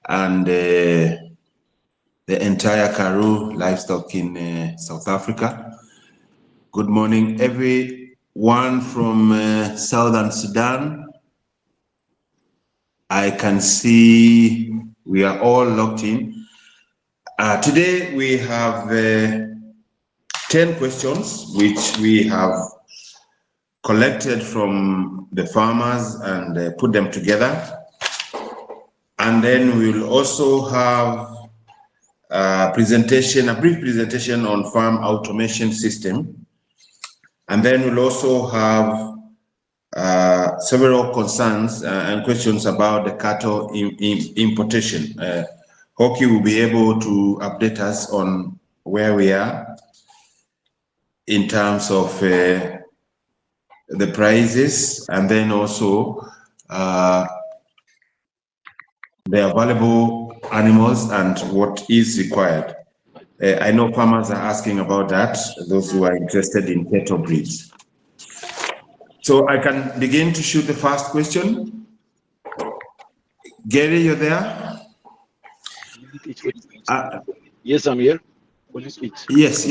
and the entire Karoo livestock in South Africa. Good morning, everyone from Southern Sudan. I can see we are all locked in. Today we have 10 questions which we have collected from the farmers and put them together. And then we will also have a brief presentation on farm automation system. And then we'll also have several concerns and questions about the cattle importation. Hoki will be able to update us on where we are in terms of the prices, and then also the available animals and what is required. I know farmers are asking about that, those who are interested in cattle breeds. So I can begin to shoot the first question. Gary, you're there? Yes, I'm here. Yes.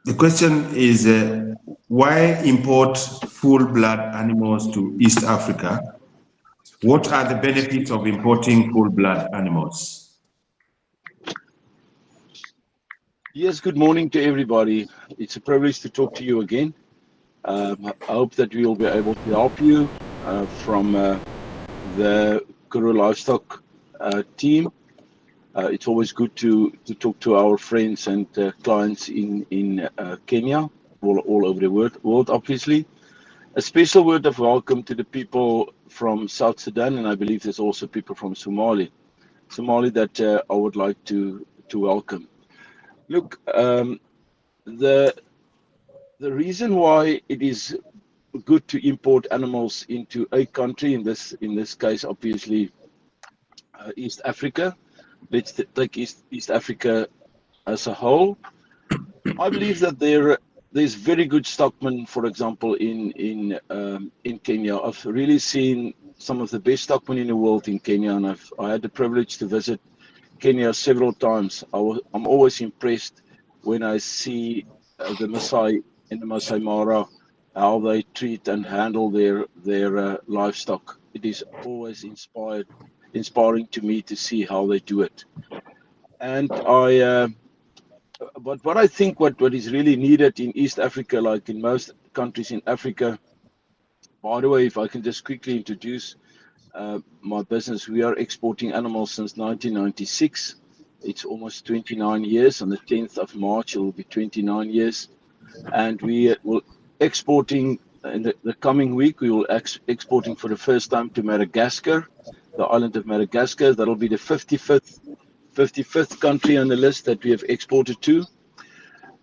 The question is, why import full-blood animals to East Africa? What are the benefits of importing full-blood animals? Yes, good morning to everybody. It's a privilege to talk to you again. I hope that we will be able to help you from the Karoo Livestock team. It's always good to talk to our friends and clients in Kenya, all over the world, obviously. A special word of welcome to the people from South Sudan, and I believe there's also people from Somali that I would like to welcome. Look, the reason why it is good to import animals into a country, in this case, obviously, East Africa. Let's take East Africa as a whole. I believe that there's very good stockmen, for example, in Kenya. I've really seen some of the best stockmen in the world in Kenya, and I had the privilege to visit Kenya several times. I'm always impressed when I see the Maasai in the Masai Mara, how they treat and handle their livestock. It is always inspiring to me to see how they do it. And but what I think what is really needed in East Africa, like in most countries in Africa, by the way, if I can just quickly introduce my business, we are exporting animals since 1996. It's almost 29 years. On the 10th of March, it will be 29 years. And we will exporting in the coming week. We will exporting for the first time to Madagascar, the island of Madagascar. That'll be the 55th country on the list that we have exported to.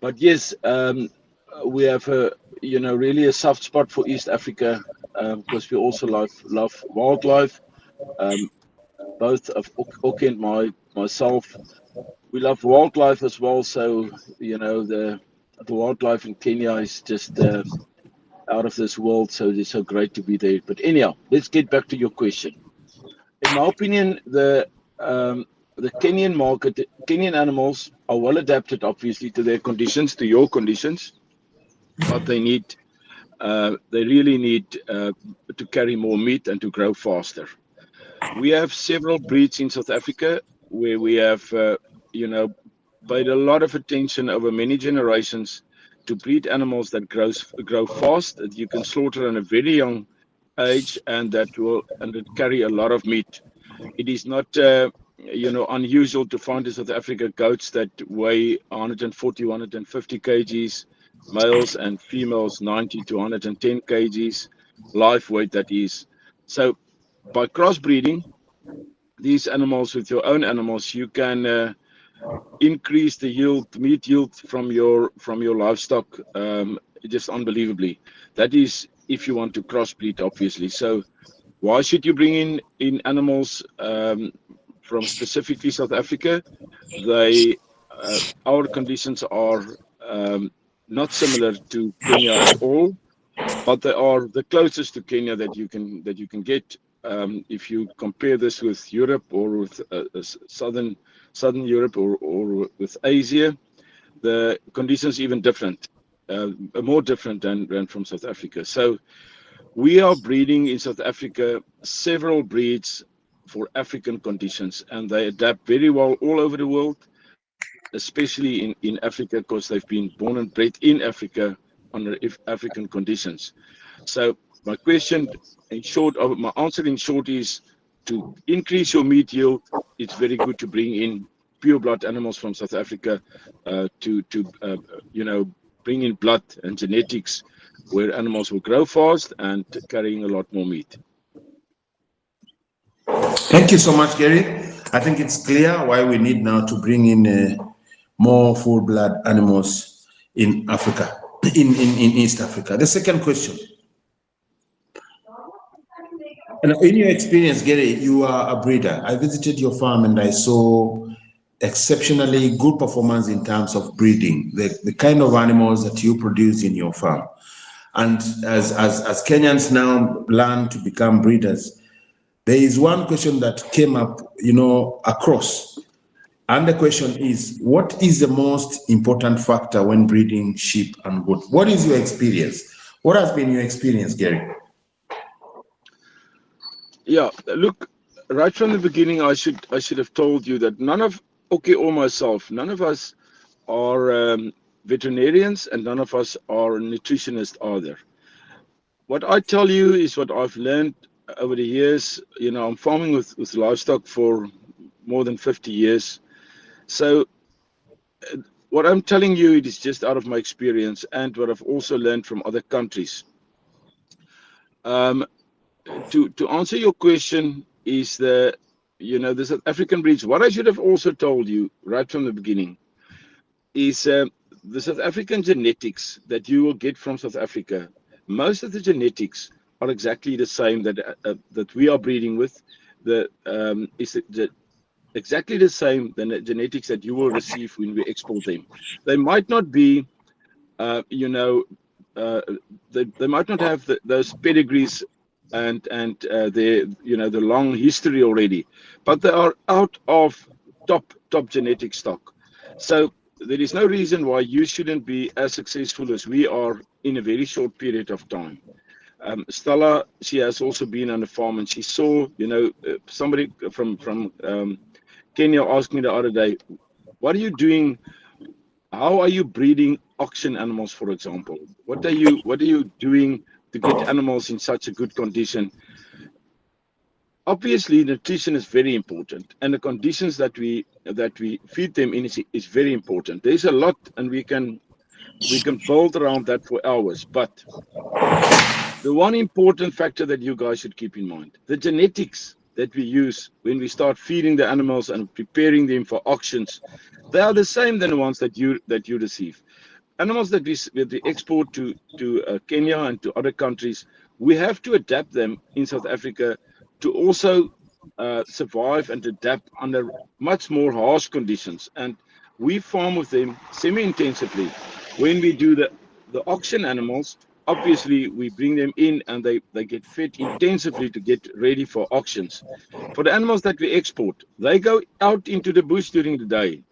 But yes, we have really a soft spot for East Africa because we also love wildlife. Both of Oki and myself, we love wildlife as well. So the wildlife in Kenya is just out of this world. So it's so great to be there. But anyhow, let's get back to your question. In my opinion, the Kenyan market, Kenyan animals are well adapted, obviously, to their conditions, to your conditions, but they really need to carry more meat and to grow faster. We have several breeds in South Africa where we have, paid a lot of attention over many generations to breed animals that grow fast, that you can slaughter in a very young age, and that carry a lot of meat. It is not unusual to find in South Africa goats that weigh 140, 150 kgs, males and females 90 to 110 kgs, live weight that is. So by crossbreeding these animals with your own animals, you can increase the meat yield from your livestock just unbelievably. That is if you want to crossbreed, obviously. So why should you bring in animals from specifically South Africa? Our conditions are not similar to Kenya at all. but they are the closest to Kenya that you can get. If you compare this with Europe or with southern Europe or with Asia, the conditions even different, more different than from South Africa. So we are breeding in South Africa several breeds for African conditions, and they adapt very well all over the world, especially in Africa, because they've been born and bred in Africa under African conditions. So my question in short, my answer in short is, to increase your meat yield, it's very good to bring in pure blood animals from South Africa, to bring in blood and genetics where animals will grow fast and carrying a lot more meat. Thank you so much, Gary. I think it's clear why we need now to bring in more full-blood animals in Africa, in East Africa. The second question. And in your experience, Gary, you are a breeder. I visited your farm and I saw exceptionally good performance in terms of breeding, the kind of animals that you produce in your farm. And as Kenyans now learn to become breeders, there is one question that came up, across. And the question is, what is the most important factor when breeding sheep and goat? What is your experience? What has been your experience, Gary? Yeah, look, right from the beginning, I should have told you that none of us are veterinarians, and none of us are nutritionists either. What I tell you is what I've learned over the years. I'm farming with livestock for more than 50 years. So what I'm telling you, it is just out of my experience and what I've also learned from other countries. To answer your question is the South African breeds. What I should have also told you right from the beginning is the South African genetics that you will get from South Africa. Most of the genetics are exactly the same that we are breeding with. Exactly the same than the genetics that you will receive when we export them. They might not be, they might not have those pedigrees and the long history already, but they are out of top genetic stock. So there is no reason why you shouldn't be as successful as we are in a very short period of time. Stella, she has also been on the farm, and she saw, somebody from Kenya asked me the other day, what are you doing? How are you breeding auction animals, for example? What are you doing to get animals in such a good condition? Obviously, nutrition is very important, and the conditions that we feed them in is very important. There's a lot, and we can build around that for hours. But the one important factor that you guys should keep in mind, the genetics that we use when we start feeding the animals and preparing them for auctions, they are the same than the ones that you receive. Animals that we export to Kenya and to other countries, we have to adapt them in South Africa to also survive and adapt under much more harsh conditions. And we farm with them semi-intensively. When we do the auction animals, obviously we bring them in and they get fed intensively to get ready for auctions. For the animals that we export, they go out into the bush during the day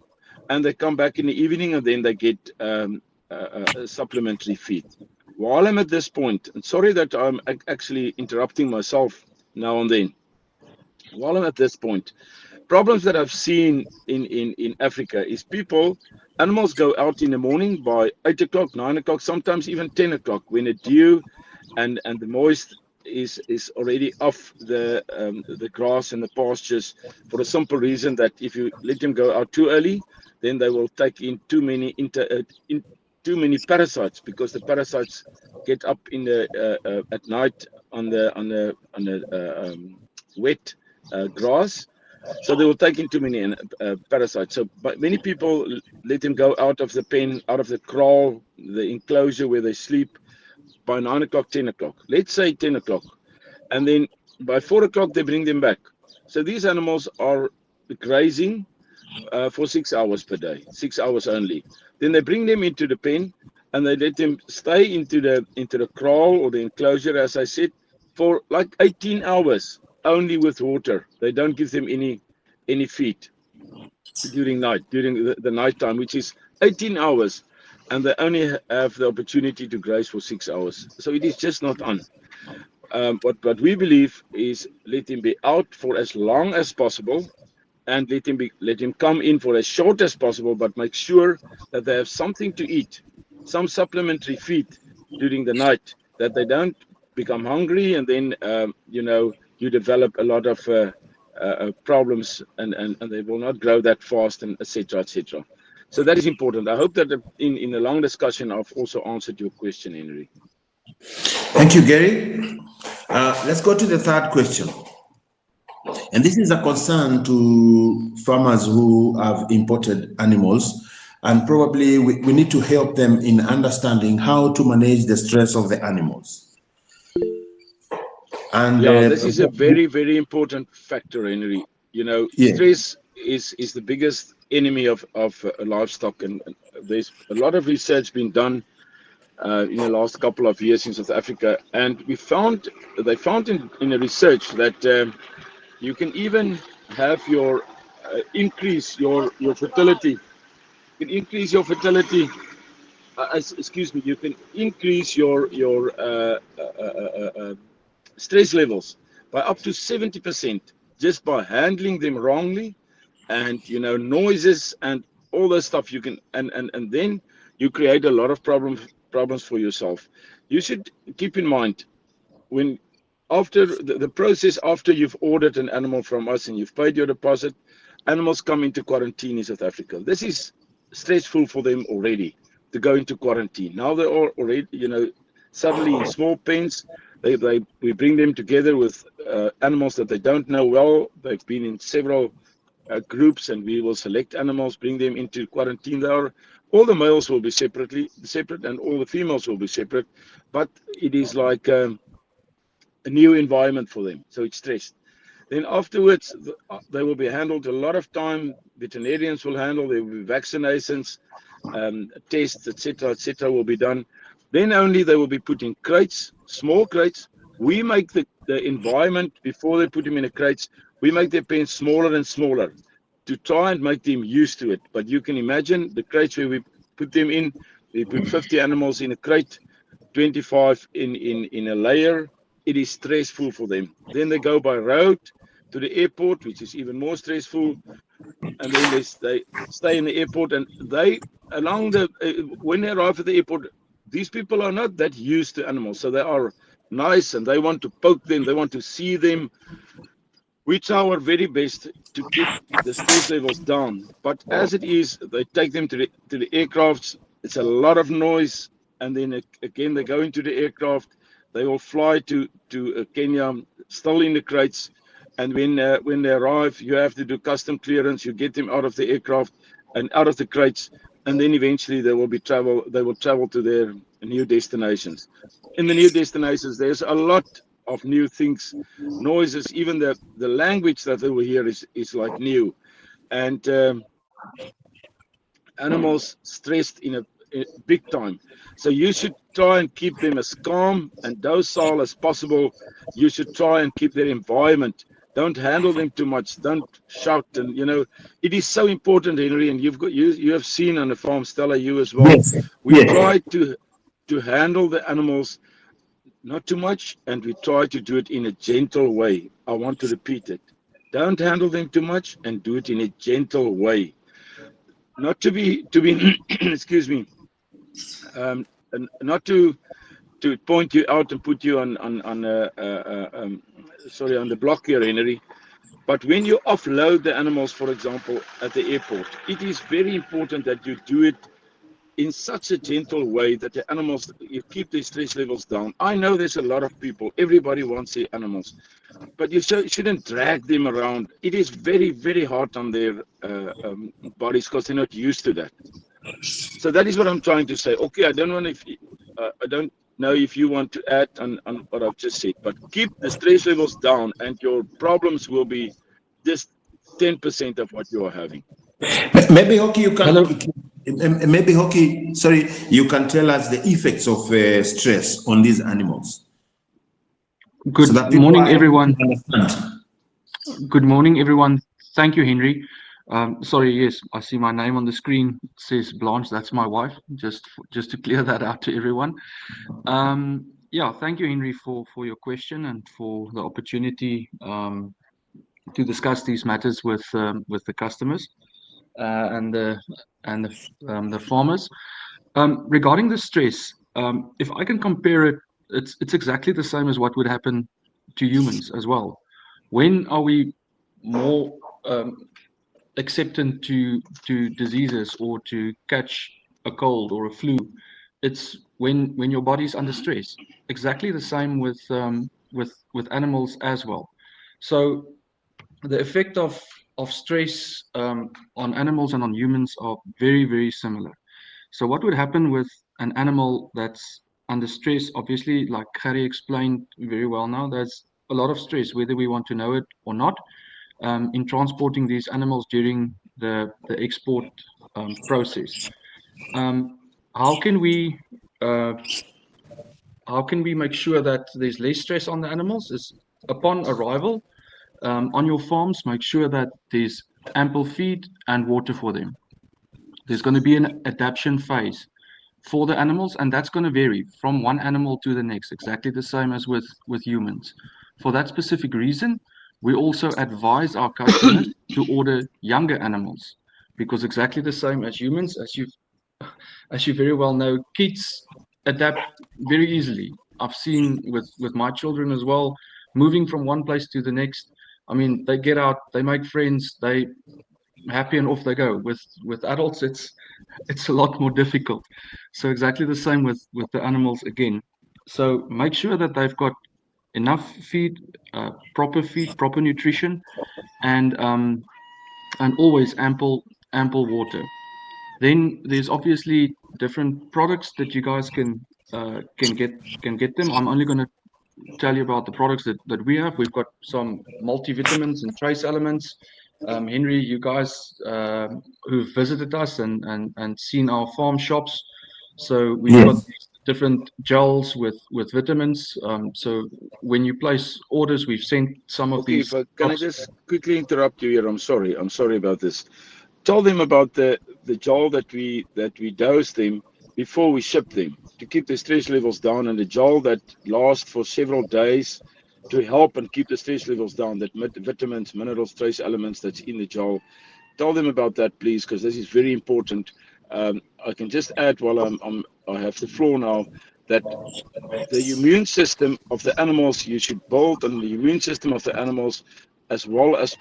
and they come back in the evening, and then they get a supplementary feed. While I'm at this point, and sorry that I'm actually interrupting myself now and then, while I'm at this point, problems that I've seen in Africa is animals go out in the morning by 8 o'clock, 9 o'clock, sometimes even 10 o'clock, when the dew and the moist is already off the grass and the pastures, for the simple reason that if you let them go out too early, then they will take in too many parasites, because the parasites get up in the at night on the wet grass. So they will take in too many parasites. So, but many people let them go out of the pen, out of the kraal, the enclosure where they sleep, by 9 o'clock, 10 o'clock. Let's say 10 o'clock. And then by 4 o'clock, they bring them back. So these animals are grazing for 6 hours per day, 6 hours only. Then they bring them into the pen, and they let them stay into the kraal or the enclosure, as I said, for like 18 hours only with water. They don't give them any feed during the night time, which is 18 hours, and they only have the opportunity to graze for 6 hours. So it is just not on. What we believe is let him be out for as long as possible, and let him come in for as short as possible, but make sure that they have something to eat, some supplementary feed during the night, that they don't become hungry, and then you develop a lot of problems, and they will not grow that fast, and etc. etc. So that is important. I hope that in a long discussion I've also answered your question, Henry. Thank you, Gary. Let's go to the third question. And this is a concern to farmers who have imported animals, and probably we need to help them in understanding how to manage the stress of the animals. And this is a very, very important factor, Henry. Stress is the biggest enemy of livestock, and there's a lot of research been done in the last couple of years in South Africa, and they found in the research that you can even have your increase your fertility. You can increase your fertility. You can increase your stress levels by up to 70% just by handling them wrongly, and noises and all that stuff. You can and then you create a lot of problems for yourself. You should keep in mind, when after the process, after you've ordered an animal from us and you've paid your deposit, animals come into quarantine in South Africa. This is stressful for them already to go into quarantine. Now they are already, suddenly in small pens. We bring them together with animals that they don't know well. They've been in several groups, and we will select animals, bring them into quarantine. All the males will be separate, and all the females will be separate. But it is like a new environment for them, so it's stressed. Then afterwards, they will be handled a lot of time. Veterinarians will handle. There will be vaccinations, tests, etc. will be done. Then only they will be put in crates, small crates. We make the environment, before they put them in the crates, we make their pens smaller and smaller to try and make them used to it. But you can imagine the crates where we put them in. We put 50 animals in a crate, 25 in a layer. It is stressful for them. Then they go by road to the airport, which is even more stressful. And then they stay in the airport, and when they arrive at the airport, these people are not that used to animals, so they are nice and they want to poke them, they want to see them. We try our very best to keep the stress levels down, but as it is, they take them to the aircrafts. It's a lot of noise, and then again they go into the aircraft. They will fly to Kenya, still in the crates, and when they arrive, you have to do custom clearance. You get them out of the aircraft and out of the crates, and then eventually they will travel to their new destinations. In the new destinations, there's a lot of new things, noises, even the language that they will hear is like new, and animals stressed in a big time. So you should try and keep them as calm and docile as possible. You should try and keep their environment. Don't handle them too much. Don't shout. And it is so important, Henry. And you have seen on the farm, Stella, you as well. Yes. We try to handle the animals not too much, and we try to do it in a gentle way. I want to repeat it. Don't handle them too much, and do it in a gentle way. Not to be excuse me, not to point you out and put you on the block here, Henry. But when you offload the animals, for example, at the airport, it is very important that you do it in such a gentle way that the animals, you keep their stress levels down. I know there's a lot of people, everybody wants their animals, but you shouldn't drag them around. It is very, very hard on their bodies because they're not used to that. So that is what I'm trying to say. Okay, I don't know if you want to add on what I've just said, but keep the stress levels down, and your problems will be just 10% of what you are having. Maybe, okay, you can. Maybe Hockey, sorry, you can tell us the effects of stress on these animals. Good so that people morning, everyone. Understand. Good morning, everyone. Thank you, Henry. Sorry, yes, I see my name on the screen. It says Blanche. That's my wife. Just to clear that out to everyone. Yeah, thank you, Henry, for your question and for the opportunity to discuss these matters with the customers and the farmers. Regarding the stress, if I can compare it, it's exactly the same as what would happen to humans as well. When are we more acceptant to diseases or to catch a cold or a flu? It's when your body's under stress. Exactly the same with animals as well. So the effect of stress on animals and on humans are very, very similar. So what would happen with an animal that's under stress? Obviously, like Harry explained very well now, there's a lot of stress, whether we want to know it or not, in transporting these animals during the export process. How can we make sure that there's less stress on the animals? Is upon arrival on your farms, make sure that there's ample feed and water for them. There's going to be an adaptation phase for the animals, and that's going to vary from one animal to the next, exactly the same as with humans. For that specific reason, we also advise our customers to order younger animals, because exactly the same as humans, as you very well know, kids adapt very easily. I've seen with my children as well, moving from one place to the next. I mean, they get out, they make friends, they happy, and off they go. With adults, it's a lot more difficult. So exactly the same with the animals again. So make sure that they've got enough feed, proper nutrition, and always ample water. Then there's obviously different products that you guys can get them. I'm only going to tell you about the products that we have. We've got some multivitamins and trace elements. Henry, you guys who've visited us and seen our farm shops, so we've got these different gels with vitamins. So when you place orders, we've sent some of these. Can I just quickly interrupt you here? I'm sorry about this. Tell them about the gel that we dose them before we ship them to keep the stress levels down, and the gel that lasts for several days to help and keep the stress levels down. That vitamins, minerals, trace elements that's in the gel. Tell them about that, please, because this is very important. I can just add while I have the floor now that the immune system of the animals, you should build on the immune system of the animals, as well as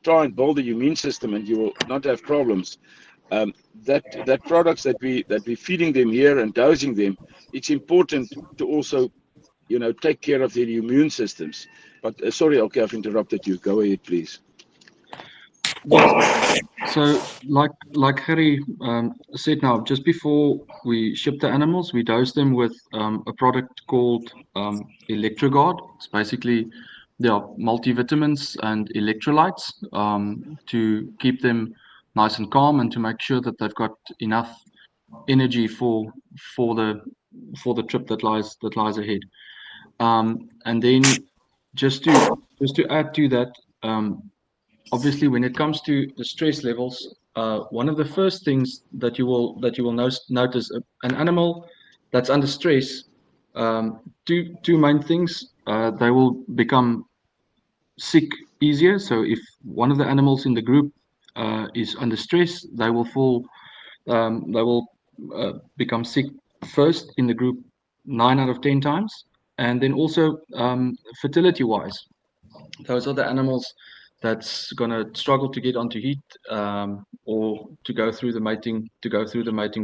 try and build the immune system, and you will not have problems. That products that we feeding them here and dosing them, it's important to also take care of their immune systems. But sorry, okay, I've interrupted you. Go ahead, please. Yes. So like Harry said, now just before we ship the animals, we dose them with a product called ElectroGuard. It's basically multivitamins and electrolytes to keep them nice and calm, and to make sure that they've got enough energy for the trip that lies ahead. And then just to add to that, obviously, when it comes to the stress levels, one of the first things that you will notice, an animal that's under stress, two main things. They will become sick easier. So if one of the animals in the group is under stress, they will become sick first in the group 9 out of 10 times. And then also fertility wise, those are the animals that's going to struggle to get onto heat or to go through the mating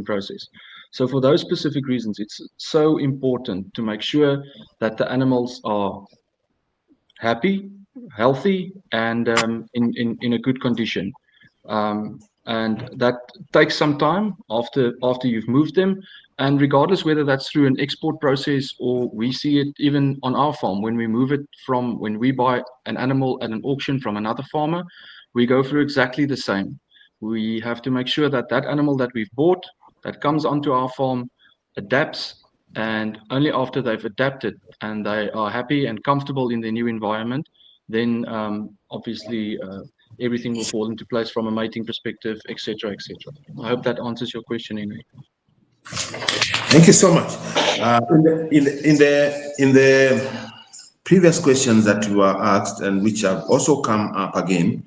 process. So for those specific reasons, it's so important to make sure that the animals are happy, healthy, and in a good condition. And that takes some time after you've moved them. And regardless whether that's through an export process, or we see it even on our farm, when we buy an animal at an auction from another farmer, we go through exactly the same. we have to make sure that that animal that we've bought, that comes onto our farm, adapts, and only after they've adapted and they are happy and comfortable in their new environment, then obviously everything will fall into place from a mating perspective, etc., etc. I hope that answers your question, Henry. Thank you so much. In the previous questions that you were asked and which have also come up again,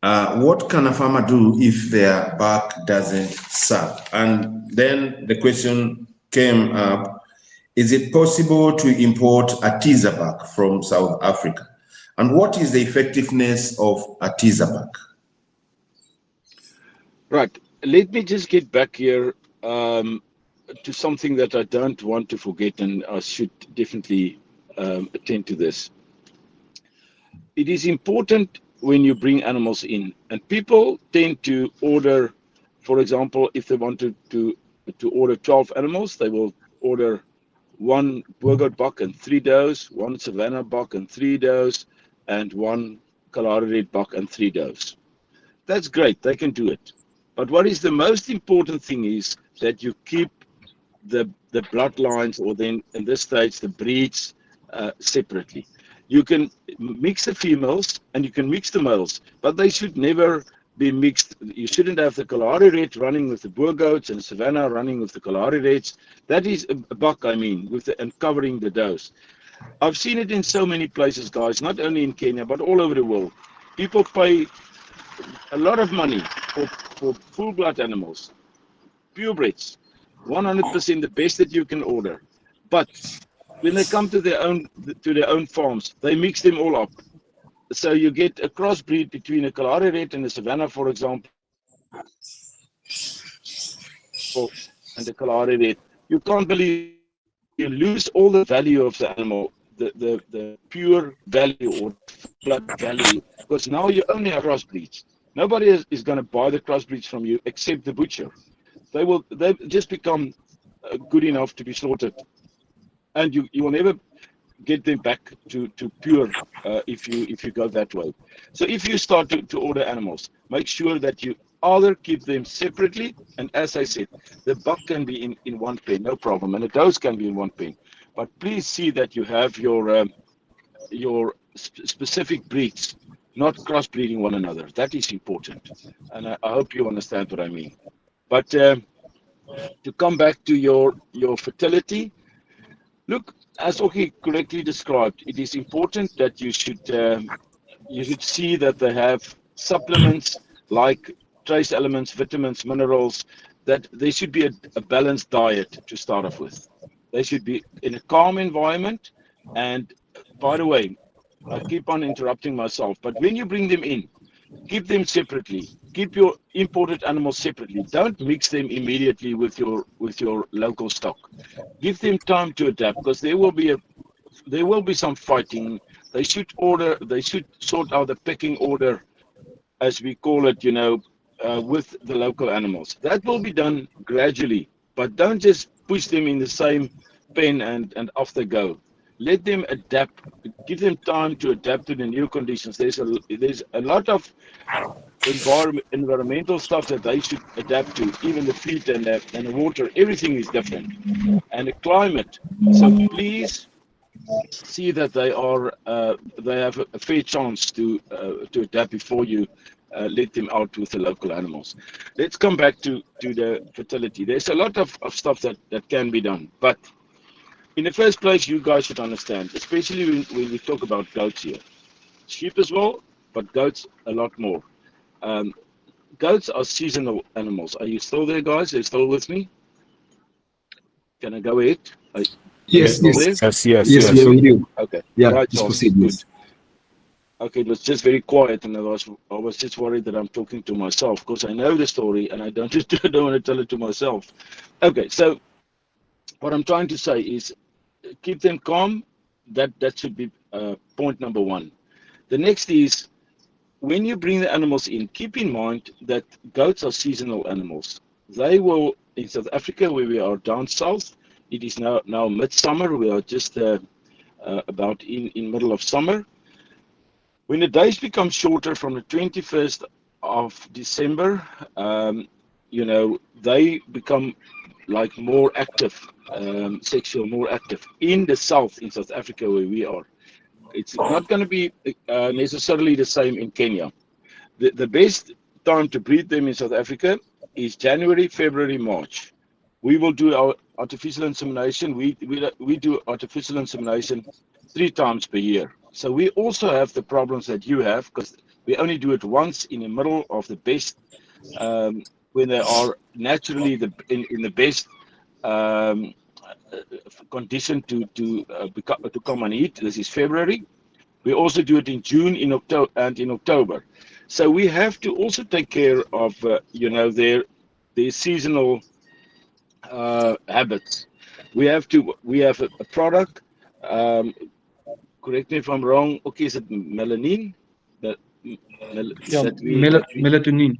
what can a farmer do if their buck doesn't suck? And then the question came up, is it possible to import a teaser buck from South Africa? And what is the effectiveness of a teaser buck? Right. Let me just get back here to something that I don't want to forget, and I should definitely attend to this. It is important when you bring animals in, and people tend to order, for example, if they wanted to order 12 animals, they will order 1 Boergoat buck and 3 does, 1 Savannah buck and 3 does, and 1 Kalahari Red buck and 3 does. That's great, they can do it. But what is the most important thing is that you keep the bloodlines, or then in this stage the breeds, separately. You can mix the females and you can mix the males, but they should never be mixed. You shouldn't have the Kalahari Red running with the Boergoats and Savannah running with the Kalahari Reds. That is a buck, I mean, with and covering the does. I've seen it in so many places, guys, not only in Kenya, but all over the world. People pay a lot of money for full-blood animals, purebreds, 100% the best that you can order. But when they come to their own farms, they mix them all up. So you get a crossbreed between a Kalahari Red and a Savannah, for example, and the Kalahari Red. You can't believe you lose all the value of the animal, the pure value or blood value, because now you only have crossbreeds. Nobody is going to buy the crossbreeds from you except the butcher. They just become good enough to be slaughtered, and you will never get them back to pure if you go that way. So if you start to order animals, make sure that you either keep them separately, and as I said, the buck can be in one pen, no problem, and the does can be in one pen. But please see that you have your specific breeds, not crossbreeding one another. That is important, and I hope you understand what I mean. But to come back to your fertility, look, as Oki correctly described, it is important that you should see that they have supplements like trace elements, vitamins, minerals, that there should be a balanced diet to start off with. They should be in a calm environment. And by the way, I keep on interrupting myself, but when you bring them in, keep them separately. Keep your imported animals separately. Don't mix them immediately with your local stock. Give them time to adapt, because there will be some fighting. They should sort out the pecking order, as we call it, with the local animals. That will be done gradually, but don't just push them in the same pen and off they go. Let them adapt. Give them time to adapt to the new conditions. There's a lot of environmental stuff that they should adapt to. Even the feed and the water, everything is different, and the climate. So please see that they have a fair chance to adapt before you let them out with the local animals. Let's come back to the fertility. There's a lot of stuff that can be done, but in the first place, you guys should understand, especially when we talk about goats here, sheep as well, but goats a lot more. Goats are seasonal animals. Are you still there, guys? Are you still with me? Can I go ahead? Yes. Yes, we are with you. Okay. Yeah, Right, just on. proceed. Good. Yes. Okay, it was just very quiet, and I was just worried that I'm talking to myself, because I know the story and I don't want to tell it to myself. Okay, so what I'm trying to say is keep them calm. That should be point number one. The next is, when you bring the animals in, keep in mind that goats are seasonal animals. They will, in South Africa, where we are down south, it is now midsummer. We are just about in middle of summer. When the days become shorter from the 21st of December, you know, they become like more active, sexual, more active in the south in South Africa where we are. It's not going to be necessarily the same in Kenya. The best time to breed them in South Africa is January, February, March. We will do our artificial insemination. We do artificial insemination 3 times per year. So we also have the problems that you have because we only do it once in the middle of the best, when they are naturally in the best condition to come and eat. This is February. We also do it in June, in October, and in October. So we have to also take care of you know, their seasonal habits. We have a product. Correct me if I'm wrong. Okay, is it melanin? That, Yeah, that melatonin.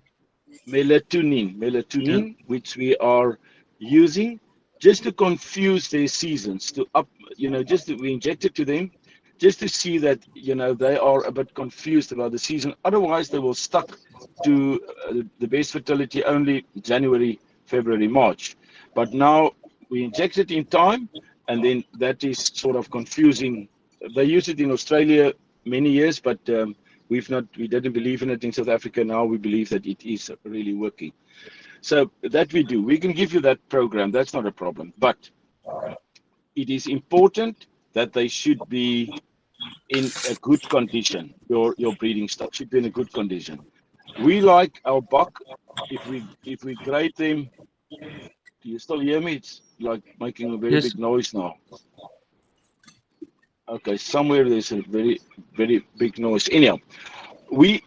melatonin, which we are using just to confuse their seasons, to up, you know, just we inject it to them, just to see that, you know, they are a bit confused about the season. Otherwise, they will stuck to the best fertility only January, February, March. But now we inject it in time, and then that is sort of confusing. They use it in Australia many years, but we didn't believe in it in South Africa. Now we believe that it is really working. So that we do. We can give you that program. That's not a problem. But it is important that they should be in a good condition. Your breeding stock should be in a good condition. We like our buck. If we grade them, do you still hear me? It's like making a very big noise now. Okay, somewhere there's a very, very big noise. Anyhow, we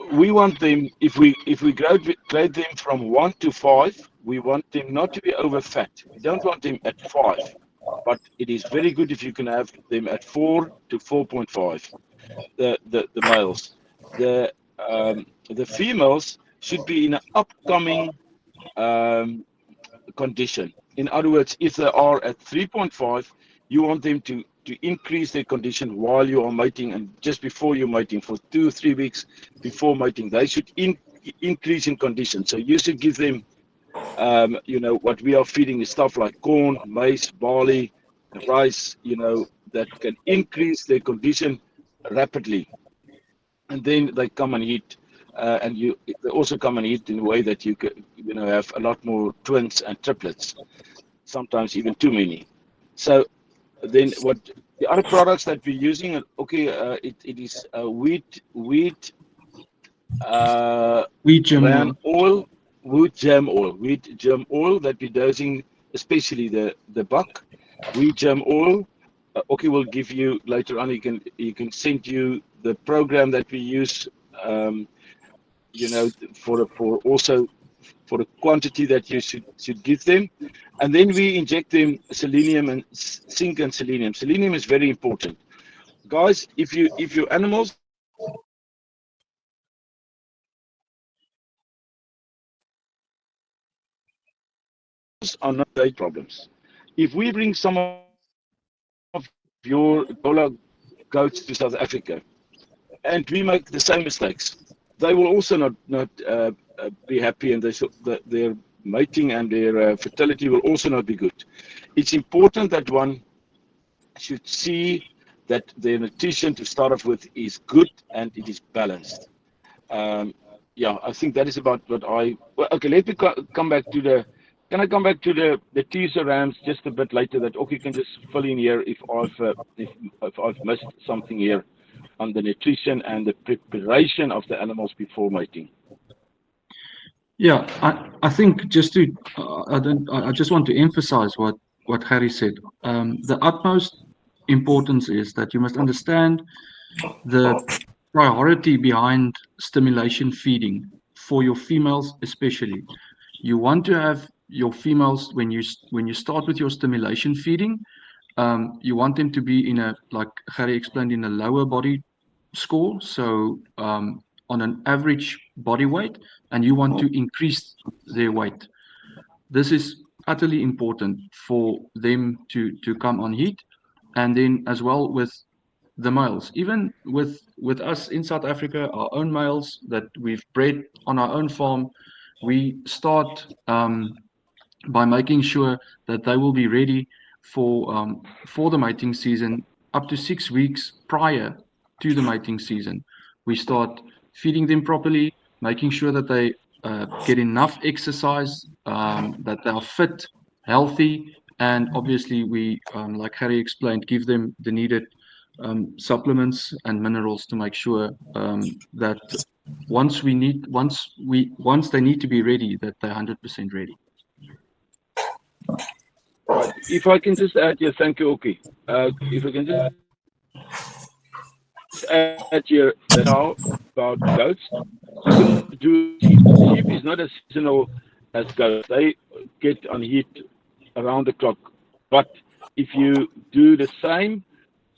want them, if we grade them from 1 to 5, we want them not to be over fat. We don't want them at 5, but it is very good if you can have them at 4 to 4.5. The males, the females should be in an upcoming condition. In other words, if they are at 3.5, you want them to increase their condition while you are mating, and just before you're mating, for 2 or 3 weeks before mating, they should increase in condition. So you should give them, you know, what we are feeding is stuff like corn, maize, barley, rice, you know, that can increase their condition rapidly. And then they come and eat, and they also come and eat in a way that you can, you know, have a lot more twins and triplets, sometimes even too many. So then what the other products that we're using, okay, it is wheat bran oil, wheat germ oil that we're dosing, especially the buck. Wheat germ oil. Okay, we'll give you later on. You can send you the program that we use, you know, for also for the quantity that you should give them. And then we inject them selenium and zinc and selenium. Selenium is very important. Guys, if your animals are not great problems. If we bring some of your Gola goats to South Africa and we make the same mistakes, they will also not be happy, and their mating and their fertility will also not be good. It's important that one should see that the nutrition to start off with is good and it is balanced. Yeah, I think that is about what okay, let me come back to the. Can I come back to the teaser rams just a bit later? That okay, can just fill in here if I've missed something here on the nutrition and the preparation of the animals before mating. Yeah, I think just to I just want to emphasize what Harry said. The utmost importance is that you must understand the priority behind stimulation feeding for your females, especially. You want to have your females when you start with your stimulation feeding, you want them to be in a, like Harry explained, in a lower body score, so on an average body weight, and you want to increase their weight. This is utterly important for them to come on heat. And then as well with the males. Even with us in South Africa, our own males that we've bred on our own farm, we start by making sure that they will be ready for the mating season up to 6 weeks prior to the mating season. We start feeding them properly, making sure that they get enough exercise, that they are fit, healthy, and obviously we, like Harry explained, give them the needed supplements and minerals to make sure that once they need to be ready, that they're 100% ready. Right. If I can just add here, thank you, Oki. If I can just add here now about goats. Sheep is not as seasonal as goats. They get on heat around the clock. But if you do the same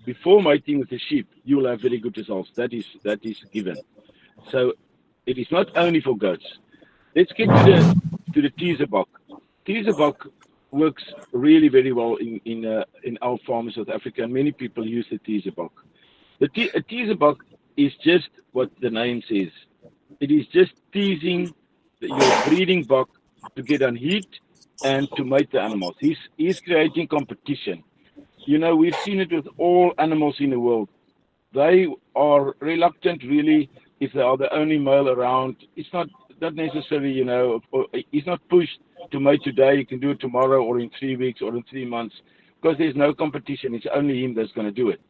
before mating with the sheep, you will have very good results. That is given. So it is not only for goats. Let's get to the teaser buck. Teaser buck works really very well in our farm in South Africa, and many people use the teaser buck. A teaser buck is just what the name says. It is just teasing your breeding buck to get on heat and to mate the animals. He's creating competition. You know, we've seen it with all animals in the world. They are reluctant, really, if they are the only male around. It's not necessarily, you know, he's not pushed to mate today. You can do it tomorrow or in 3 weeks or in 3 months, because there's no competition. It's only him that's going to do it.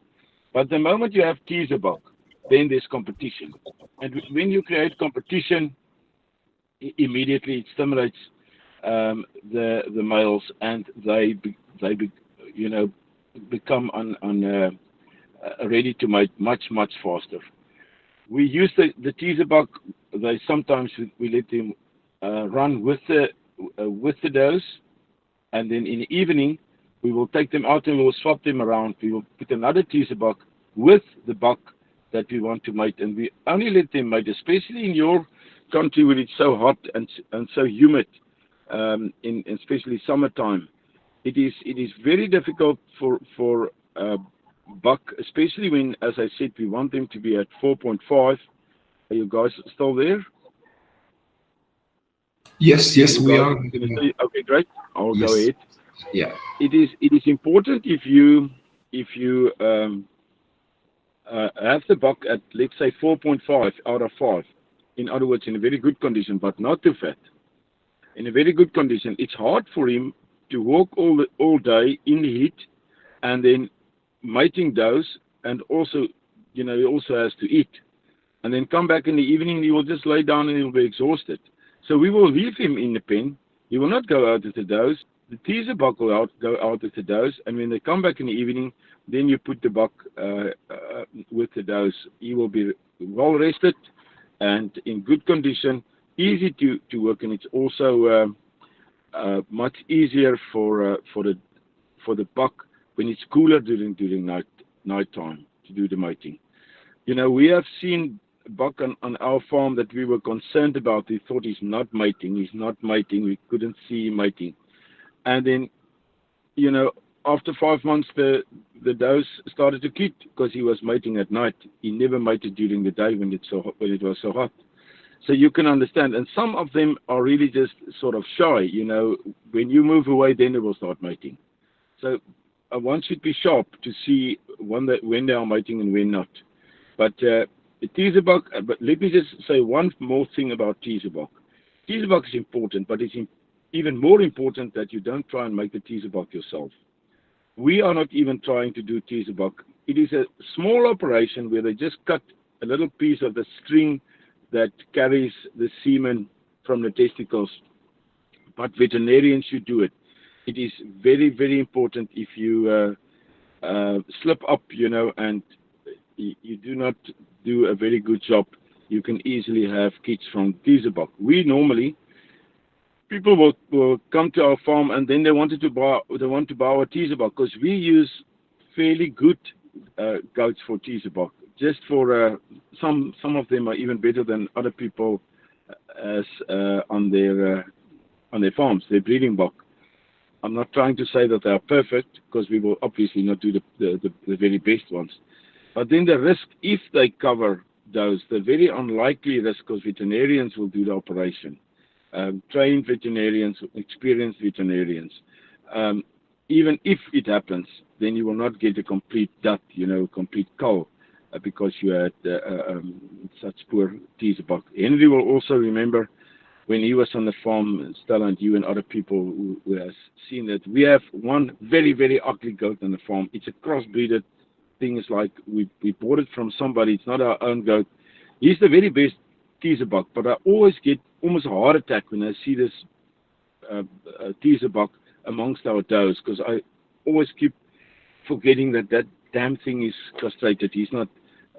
But the moment you have teaser buck, then there's competition. And when you create competition, immediately it stimulates the males, and they become ready to mate much faster. We use the teaser buck. They sometimes we let them run with the does, and then in the evening we will take them out and we will swap them around. We will put another teaser buck with the buck that we want to mate, and we only let them mate, especially in your country where it's so hot and so humid, in especially summertime. It is very difficult for buck, especially when, as I said, we want them to be at 4.5. Are you guys still there? Yes, we are. Okay, great. I'll go ahead. Yeah. It is important if you have the buck at, let's say, 4.5 out of 5. In other words, in a very good condition, but not too fat. In a very good condition, it's hard for him to walk all day in the heat, and then mating does, and also, you know, he also has to eat, and then come back in the evening. He will just lay down and he'll be exhausted. So we will leave him in the pen. He will not go out with the does. The teaser buck will go out with the does, and when they come back in the evening, then you put the buck with the does. He will be well rested and in good condition, easy to work, and it's also much easier for the buck when it's cooler during night time to do the mating. You know, we have seen buck on our farm that we were concerned about. We thought he's not mating. We couldn't see him mating. And then, you know, after 5 months, the does started to quit because he was mating at night. He never mated during the day when it was so hot. So you can understand. And some of them are really just sort of shy. You know, when you move away, then they will start mating. So one should be sharp to see when they are mating and when not. But teaser buck. But let me just say one more thing about teaser buck. Teaser buck is important, but it's even more important that you don't try and make the teaser buck yourself. We are not even trying to do teaser buck. It is a small operation where they just cut a little piece of the string that carries the semen from the testicles. But veterinarians should do it. It is very, very important. If you slip up, you know, and you do not do a very good job, you can easily have kids from teaser buck. People will come to our farm and then they want to buy our teaser buck, because we use fairly good goats for teaser buck. Just for some of them are even better than other people as on their farms, their breeding buck. I'm not trying to say that they are perfect, because we will obviously not do the very best ones. But then the risk, if they cover those, the very unlikely risk, because veterinarians will do the operation, trained veterinarians, experienced veterinarians. Even if it happens, then you will not get a complete dud, complete cull, because you had such poor teaser buck. Henry will also remember when he was on the farm, Stella and you and other people who has seen that, we have one very, very ugly goat on the farm. It's a crossbreeded thing. It's like we bought it from somebody. It's not our own goat. He's the very best teaser buck, but I always get almost a heart attack when I see this teaser buck amongst our does, because I always keep forgetting that damn thing is castrated. He's not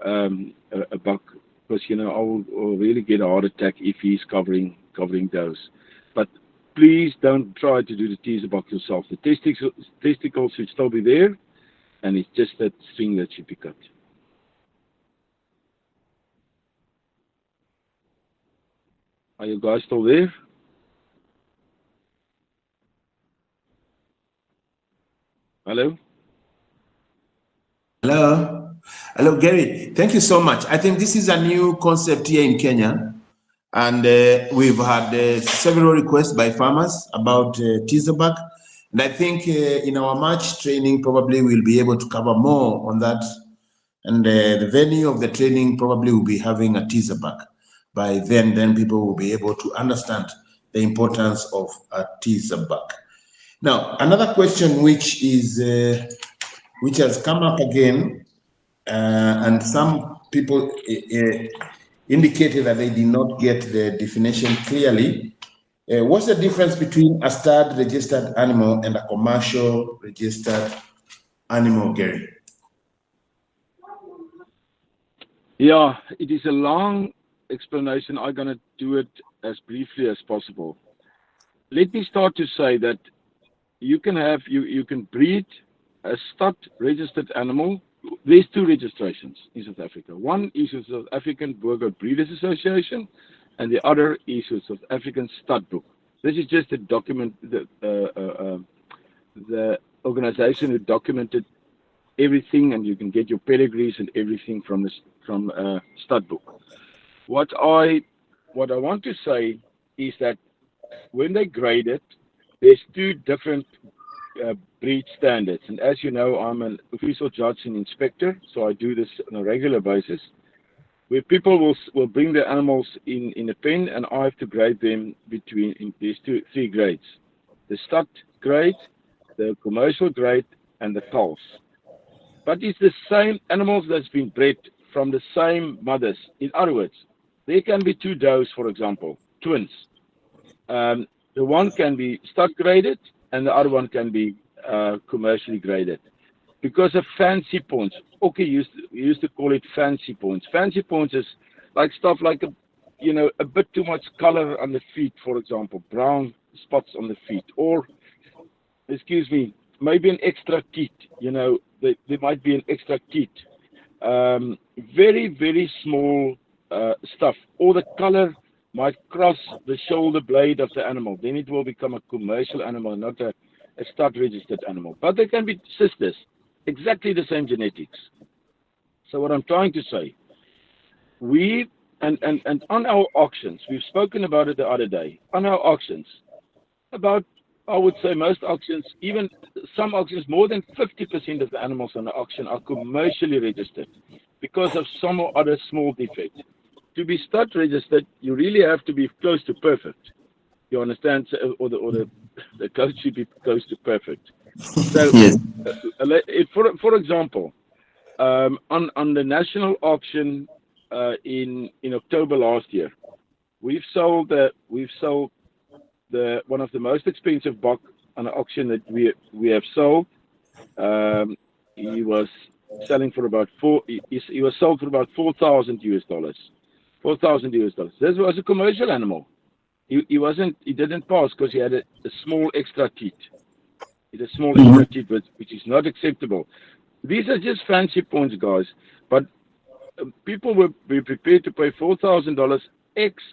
a buck, because I'll really get a heart attack if he's covering does. But please don't try to do the teaser buck yourself. The testicles should still be there, and it's just that string that should be cut. Are you guys still there? Hello? Hello, Gary. Thank you so much. I think this is a new concept here in Kenya, and we've had several requests by farmers about teaser buck, and I think in our March training probably we'll be able to cover more on that, and the venue of the training probably will be having a teaser buck. By then people will be able to understand the importance of a teaser buck. Now, another question which has come up again, and some people indicated that they did not get the definition clearly. What's the difference between a stud registered animal and a commercial registered animal, Gary? Yeah, it is a long explanation. I'm going to do it as briefly as possible. Let me start to say that you can breed a stud registered animal. There's two registrations in South Africa. One is the South African Boergoat Breeders Association, and the other is the South African Stud Book. This is just a document, the organization who documented everything, and you can get your pedigrees and everything from Stud Book. What I want to say is that when they grade it, there's two different breed standards. And as you know, I'm an official judge and inspector, so I do this on a regular basis, where people will bring their animals in a pen, and I have to grade them between these three grades: the stud grade, the commercial grade, and the culls. But it's the same animals that's been bred from the same mothers. In other words, there can be two does, for example, twins. The one can be stud graded, and the other one can be commercially graded. Because of fancy points, okay, used to call it fancy points. Fancy points is like stuff like a bit too much color on the feet, for example, brown spots on the feet, or maybe an extra teeth. There might be an extra teeth. Very, very small stuff, or the color might cross the shoulder blade of the animal. Then it will become a commercial animal, not a stud registered animal. But they can be sisters, exactly the same genetics. So what I'm trying to say, and on our auctions, we've spoken about it the other day, on our auctions, I would say most auctions, even some auctions, more than 50% of the animals on the auction are commercially registered because of some or other small defect. To be stud registered, you really have to be close to perfect. You understand? Or the goat should be close to perfect. So, yes. For example, on the national auction in October last year, we've sold one of the most expensive buck on an auction that we have sold. He was selling for about he was sold for about $4,000 US. $4,000 US. This was a commercial animal. He didn't pass because he had a small extra teeth. He had a small extra teeth, which is not acceptable. These are just fancy points, guys. But people will be prepared to pay $4,000 ex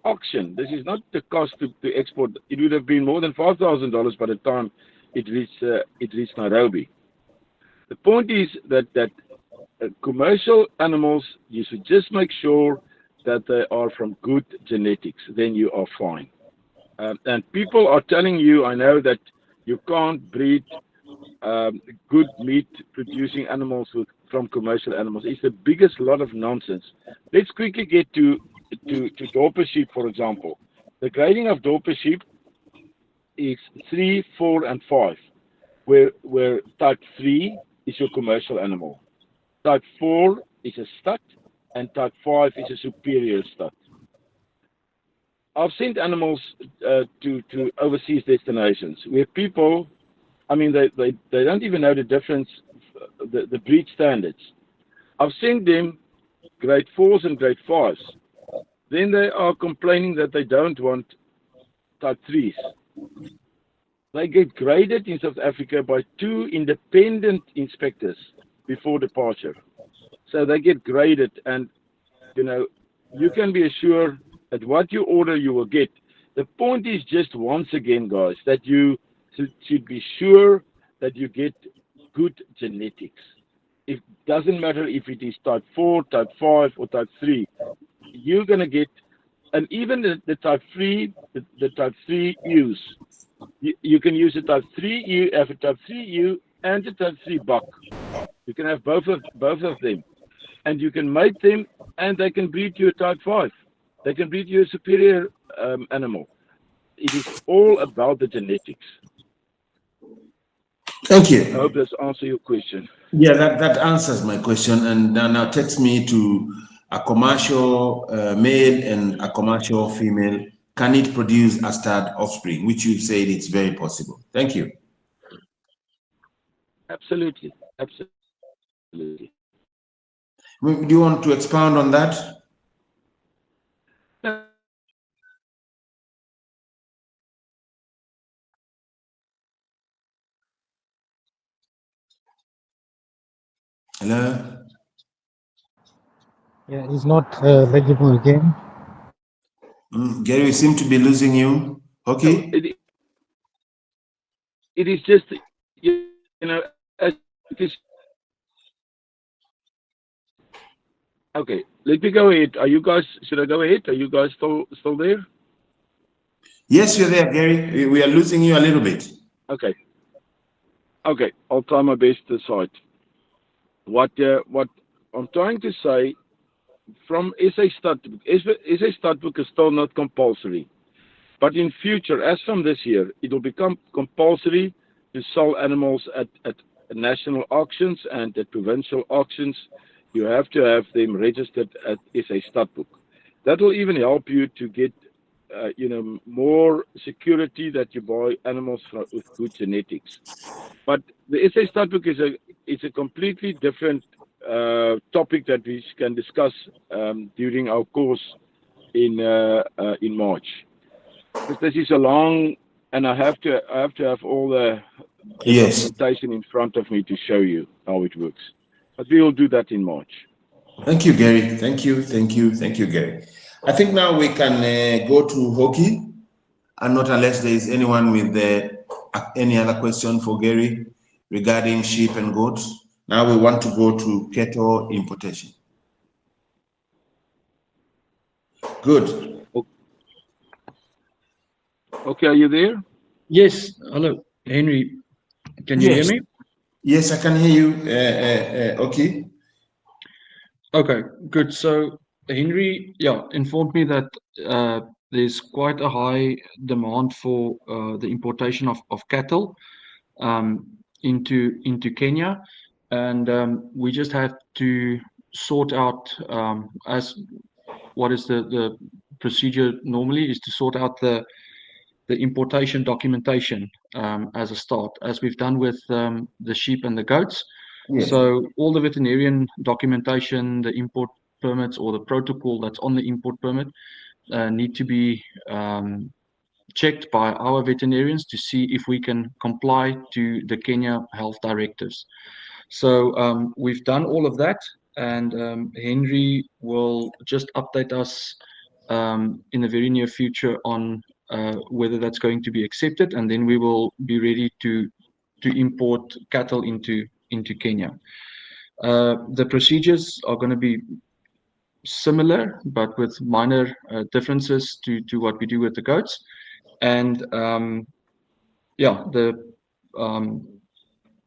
auction. This is not the cost to export. It would have been more than $5,000 by the time it reached Nairobi. The point is that commercial animals, you should just make sure that they are from good genetics. Then you are fine. And people are telling you, I know, that you can't breed good meat producing animals from commercial animals. It's the biggest lot of nonsense. Let's quickly get to Dorper sheep, for example. The grading of Dorper sheep is 3, 4, and 5, where type 3 is your commercial animal. Type 4 is a stud, and type 5 is a superior stud. I've sent animals to overseas destinations where people, I mean, they don't even know the difference, the breed standards. I've sent them grade 4s and grade 5s. Then they are complaining that they don't want type 3s. They get graded in South Africa by 2 independent inspectors before departure. So they get graded, and you can be assured that what you order you will get. The point is just, once again, guys, that you should be sure that you get good genetics. It doesn't matter if it is type 4, type 5, or type 3. You're going to get, and even the type 3, the type 3Us, you can use a type 3U, have a type 3U and a type 3 buck. You can have both of them, and you can mate them, and they can breed you a type 5. They can breed you a superior animal. It is all about the genetics. Thank you. I hope this answers your question. Yeah, that answers my question, and now takes me to a commercial male and a commercial female. Can it produce a stud offspring, which you said it's very possible? Thank you. Absolutely. Do you want to expound on that? Hello? Yeah, he's not legible again. Gary, we seem to be losing you. Okay. No, it is just, as it is. Okay, let me go ahead. Should I go ahead? Are you guys still there? Yes, you're there, Gary. We are losing you a little bit. Okay, I'll try my best to cite. What I'm trying to say, from SA Statbook is still not compulsory. But in future, as from this year, it will become compulsory to sell animals at national auctions and at provincial auctions. You have to have them registered at SA Statbook. That will even help you to get more security that you buy animals with good genetics. But the SA Statbook is a completely different topic that we can discuss during our course in March. Because this is a long, and I have to have all the documentation in front of me to show you how it works. But we will do that in March. Thank you, Gary. Thank you, Gary. I think now we can go to Hoki, and not unless there is anyone with any other question for Gary regarding sheep and goats. Now we want to go to cattle importation. Good. Okay, are you there? Yes. Hello, Henry. Can you hear me? Yes, I can hear you. Okay. Okay, good. So Henry, informed me that there's quite a high demand for the importation of cattle into Kenya, and we just have to sort out as what is the procedure normally is to sort out the importation documentation as a start, as we've done with the sheep and the goats. Yes. So all the veterinarian documentation, the import permits, or the protocol that's on the import permit need to be checked by our veterinarians to see if we can comply to the Kenya health directives. So we've done all of that, and Henry will just update us in the very near future on whether that's going to be accepted, and then we will be ready to import cattle into Kenya. The procedures are going to be similar, but with minor differences to what we do with the goats. And yeah,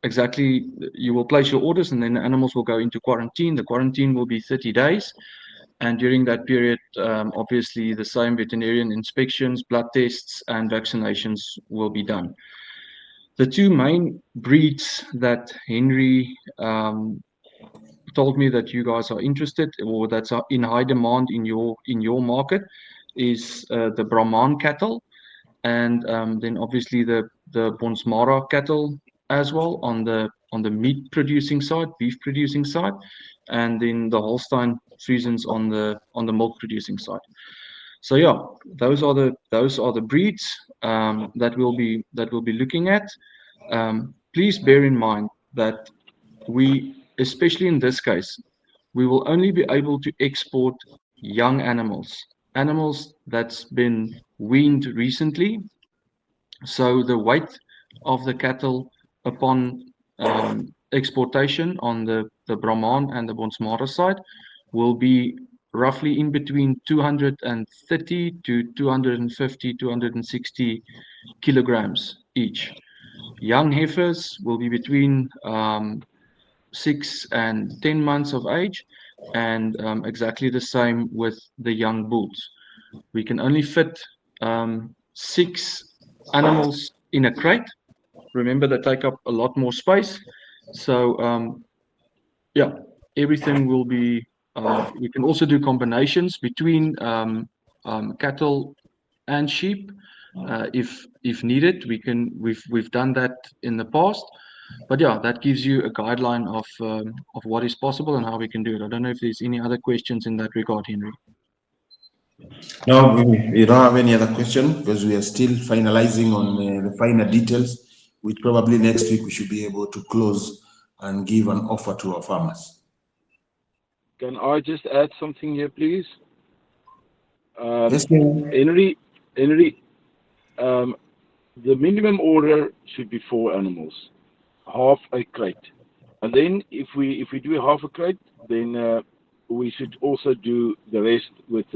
exactly, you will place your orders and then the animals will go into quarantine. The quarantine will be 30 days. And during that period, obviously the same veterinarian inspections, blood tests, and vaccinations will be done. The two main breeds that Henry told me that you guys are interested, or that's in high demand in your market, is the Brahman cattle, and then obviously the Bonsmara cattle as well on the meat producing side, beef producing side, and then the Holstein Friesians on the milk producing side. So yeah, those are the breeds that we'll be looking at. Please bear in mind that we, especially in this case, we will only be able to export young animals that's been weaned recently. So the weight of the cattle upon exportation on the Brahman and the Bonsmara side will be roughly in between 230 to 250, 260 kilograms each. Young heifers will be between 6 and 10 months of age, and exactly the same with the young bulls. We can only fit 6 animals in a crate. Remember, they take up a lot more space. So yeah, everything will be. We can also do combinations between cattle and sheep if needed. We've done that in the past. But yeah, that gives you a guideline of what is possible and how we can do it. I don't know if there's any other questions in that regard, Henry. No, we don't have any other question because we are still finalizing on the finer details, which probably next week we should be able to close and give an offer to our farmers. Can I just add something here, please? Yes, Henry, the minimum order should be 4 animals, half a crate. And then if we do half a crate, then we should also do the rest with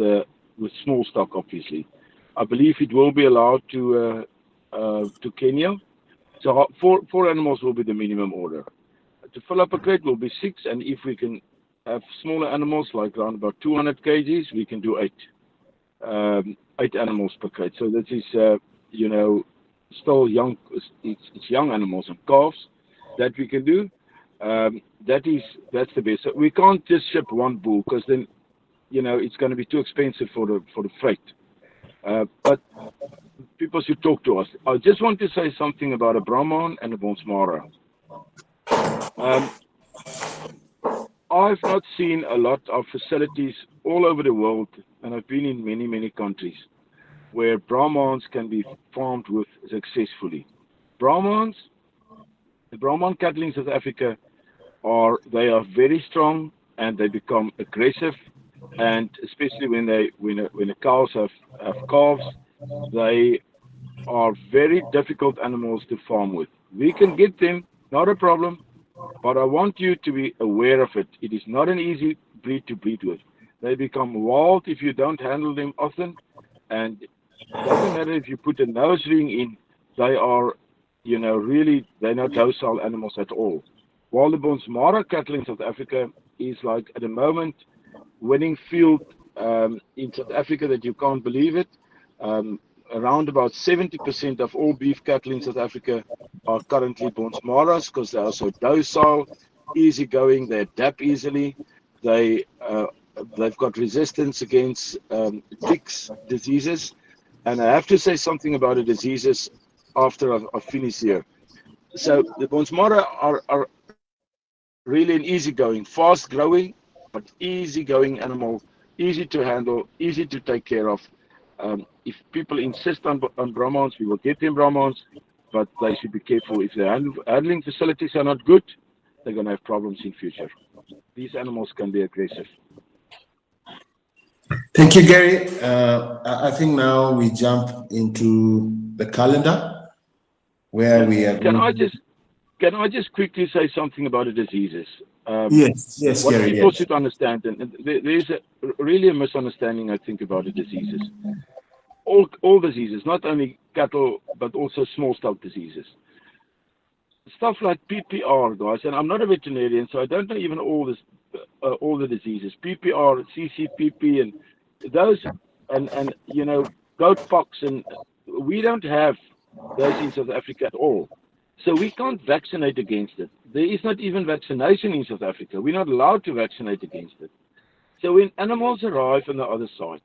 small stock, obviously. I believe it will be allowed to Kenya. So 4 animals will be the minimum order. To fill up a crate will be 6, and if we can have smaller animals, like around about 200 kgs, we can do 8. 8 animals per crate. So that is, still young. It's young animals and calves that we can do. That's the best. So we can't just ship one bull because then, it's going to be too expensive for the freight. But people should talk to us. I just want to say something about a Brahman and a Bonsmara. I've not seen a lot of facilities all over the world, and I've been in many, many countries, where Brahmans can be farmed with successfully. The Brahman cattle in South Africa are very strong, and they become aggressive, and especially when the cows have calves, they are very difficult animals to farm with. We can get them, not a problem, but I want you to be aware of it. It is not an easy breed to breed with. They become wild if you don't handle them often, and it doesn't matter if you put a nose ring in, they are, they're not docile animals at all. While the Bonsmara cattle in South Africa is like, at the moment, winning field in South Africa that you can't believe it. Around about 70% of all beef cattle in South Africa are currently Bonsmaras because they are so docile, easygoing, they adapt easily, they've got resistance against ticks diseases. And I have to say something about the diseases after I finish here. So the Bonsmara are really an easygoing, fast growing, but easygoing animal, easy to handle, easy to take care of. If people insist on Brahmans, we will get them Brahmans, but they should be careful. If their handling facilities are not good, they're going to have problems in future. These animals can be aggressive. Thank you, Gary. I think now we jump into the calendar where we are. Can I just quickly say something about the diseases? Yes, What Gary, people yes. should understand, and there's really a misunderstanding, I think, about the diseases. All diseases, not only cattle, but also small stock diseases. Stuff like PPR, guys, and I'm not a veterinarian, so I don't know even all the diseases. PPR, CCPP, and those, and goat pox, and we don't have those in South Africa at all. So we can't vaccinate against it. There is not even vaccination in South Africa. We're not allowed to vaccinate against it. So when animals arrive on the other side,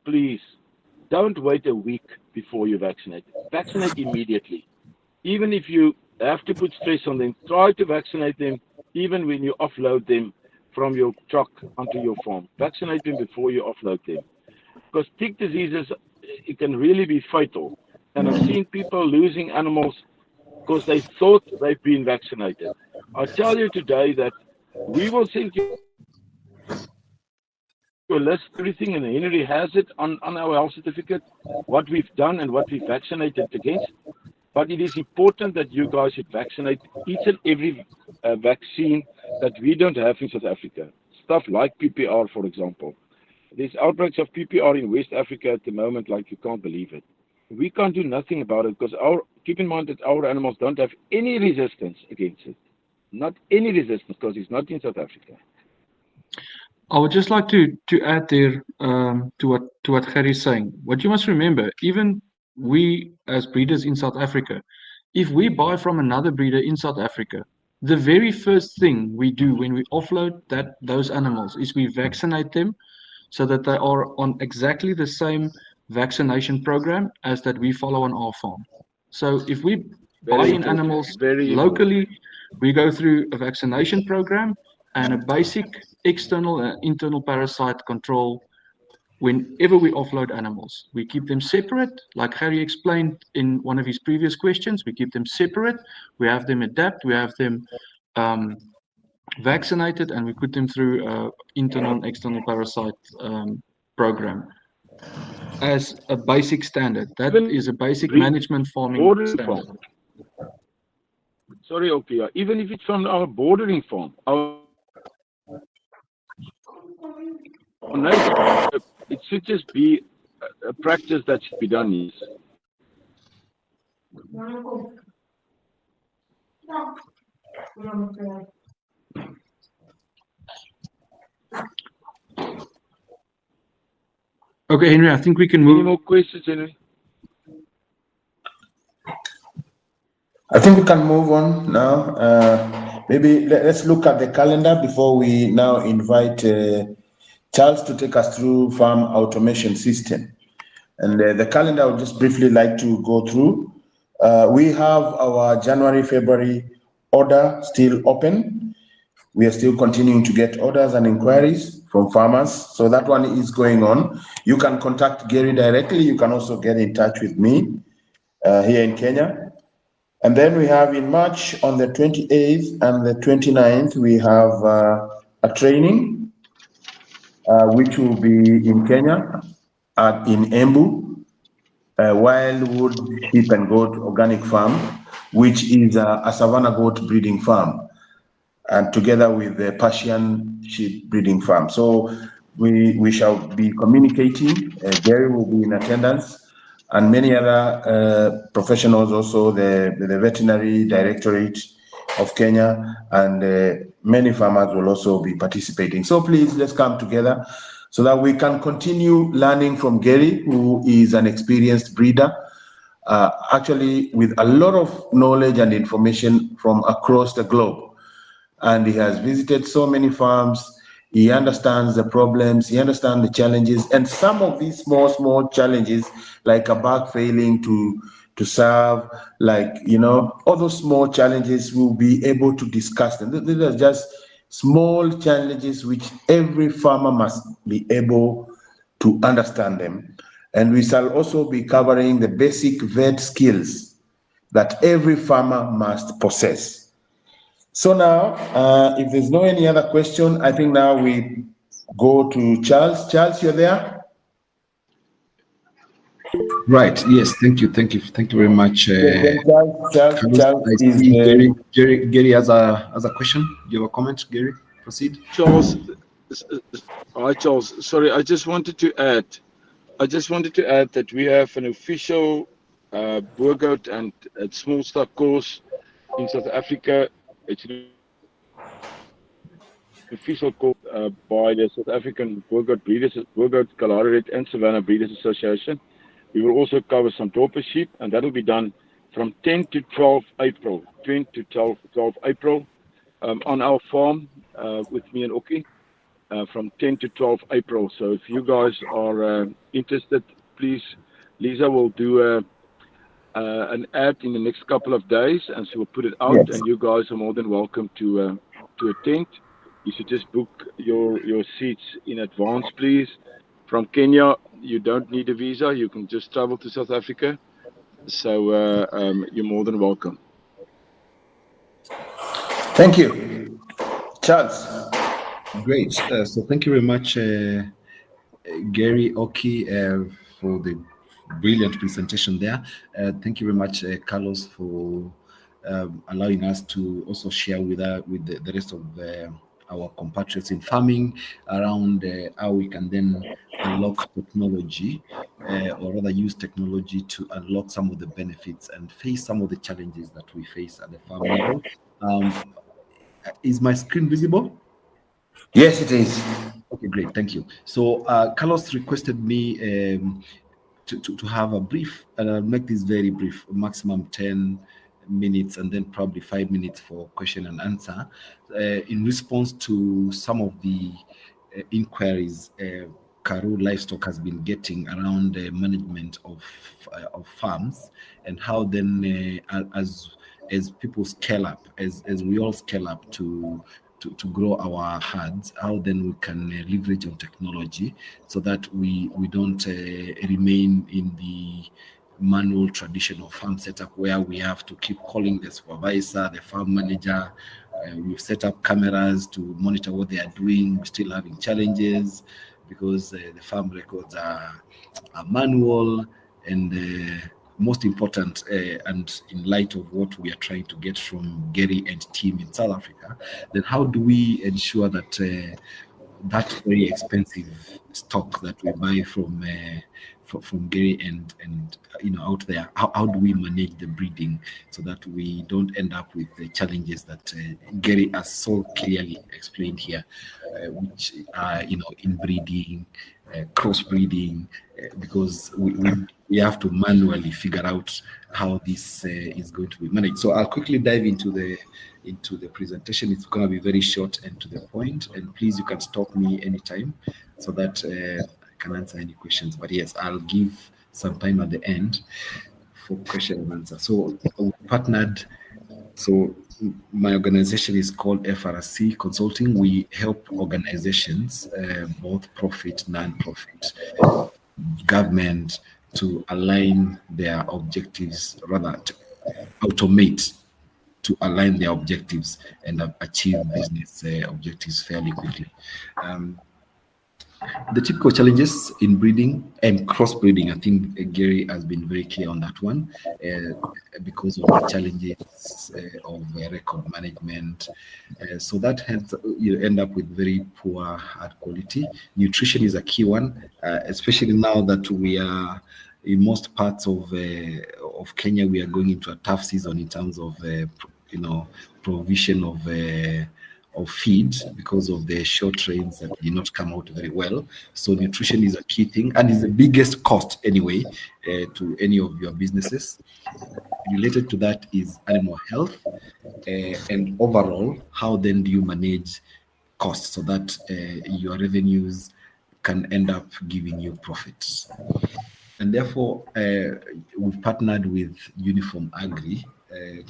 please don't wait a week before you vaccinate. Vaccinate immediately. Even if you have to put stress on them, try to vaccinate them even when you offload them from your truck onto your farm. Vaccinate them before you offload them. Because tick diseases, it can really be fatal. And I've seen people losing animals because they thought they've been vaccinated. I tell you today that we will send you a list, everything, and Henry has it on our health certificate, what we've done and what we've vaccinated against. But it is important that you guys should vaccinate each and every vaccine that we don't have in South Africa. Stuff like PPR, for example. There's outbreaks of PPR in West Africa at the moment, like you can't believe it. We can't do nothing about it because keep in mind that our animals don't have any resistance against it. Not any resistance because it's not in South Africa. I would just like to add there to what Gerry's saying. What you must remember, even we as breeders in South Africa, if we buy from another breeder in South Africa, the very first thing we do when we offload those animals is we vaccinate them so that they are on exactly the same vaccination program as that we follow on our farm. So if we buy in animals locally, we go through a vaccination program and a basic external and internal parasite control whenever we offload animals. We keep them separate, like Gerry explained in one of his previous questions. We keep them separate, we have them adapt, we have them vaccinated, and we put them through internal and external parasite program as a basic standard. That is a basic management farming standard. Sorry, okay. Even if it's from our bordering farm, it should just be a practice that should be done. Yes. Okay, Henry, I think we can move. Any more questions, Henry? I think we can move on now. Maybe let's look at the calendar before we now invite Charles to take us through farm automation system. And the calendar I would just briefly like to go through. We have our January, February order still open. We are still continuing to get orders and inquiries from farmers. So that one is going on. You can contact Gary directly. You can also get in touch with me here in Kenya. And then we have in March on the 28th and the 29th, we have a training, which will be in Kenya, in Embu, Wildwood Sheep and Goat Organic Farm, which is a Savannah goat breeding farm, and together with the Persian sheep breeding farm. So we shall be communicating. Gary will be in attendance, and many other professionals also, the Veterinary Directorate of Kenya, and many farmers will also be participating. So please, let's come together so that we can continue learning from Gary, who is an experienced breeder, actually with a lot of knowledge and information from across the globe. And he has visited so many farms. He understands the problems, he understands the challenges, and some of these small challenges, like a bag failing to serve, like, all those small challenges, we'll be able to discuss them. These are just small challenges which every farmer must be able to understand them. And we shall also be covering the basic vet skills that every farmer must possess. So now, if there's no any other question, I think now we go to Charles. Charles, you're there? Right. Yes. Thank you. Thank you. Thank you very much. Carlos. I see Gary has a question. You have a comment, Gary? Proceed. Charles, hi Charles. Sorry, I just wanted to add that we have an official Boergoat and small stock course in South Africa. It's an official course by the South African Boergoat Breeders, Boergoat, Kalahari Red and Savannah Breeders Association. We will also cover some Dorper sheep, and that'll be done from 10 to 12 April. 10 to 12 April on our farm with me and Oki. From 10 to 12 April. So if you guys are interested, please, Lisa will do an ad in the next couple of days, and she will put it out. Yes. And you guys are more than welcome to attend. You should just book your seats in advance, please. From Kenya, you don't need a visa. You can just travel to South Africa. So you're more than welcome. Thank you. Charles. Great. So thank you very much, Gary, Oki, for the brilliant presentation there. Thank you very much, Carlos, for allowing us to also share with the rest of our compatriots in farming around how we can then unlock technology, or rather use technology to unlock some of the benefits and face some of the challenges that we face at the farm level. Is my screen visible? Yes, it is. Okay, great. Thank you. So Carlos requested me to have a brief, and I'll make this very brief, maximum 10 minutes and then probably 5 minutes for question and answer in response to some of the inquiries Karoo Livestock has been getting around the management of farms, and how then as people scale up, as we all scale up to grow our herds, how then we can leverage on technology so that we don't remain in the manual traditional farm setup where we have to keep calling the supervisor, the farm manager. We've set up cameras to monitor what they are doing. We're still having challenges because the farm records are manual, and most important, and in light of what we are trying to get from Gary and team in South Africa, then how do we ensure that that very expensive stock that we buy from Gary and out there, how do we manage the breeding so that we don't end up with the challenges that Gary has so clearly explained here, which are inbreeding, crossbreeding, because we have to manually figure out how this is going to be managed. So I'll quickly dive into the presentation. It's going to be very short and to the point, and please, you can stop me anytime so that I can answer any questions. But yes, I'll give some time at the end for question and answer. So we partnered. So my organization is called FRC Consulting. We help organizations, both profit, non-profit, government, to align their objectives, rather to automate to align their objectives and achieve business objectives fairly quickly. The typical challenges in breeding and crossbreeding, I think Gary has been very clear on that one, because of the challenges of record management. So that hence you end up with very poor herd quality. Nutrition is a key one, especially now that we are in most parts of Kenya. We are going into a tough season in terms of provision of feed because of the short rains that did not come out very well. So nutrition is a key thing, and is the biggest cost anyway to any of your businesses. Related to that is animal health, and overall, how then do you manage costs so that your revenues can end up giving you profits. And therefore, we've partnered with Uniform Agri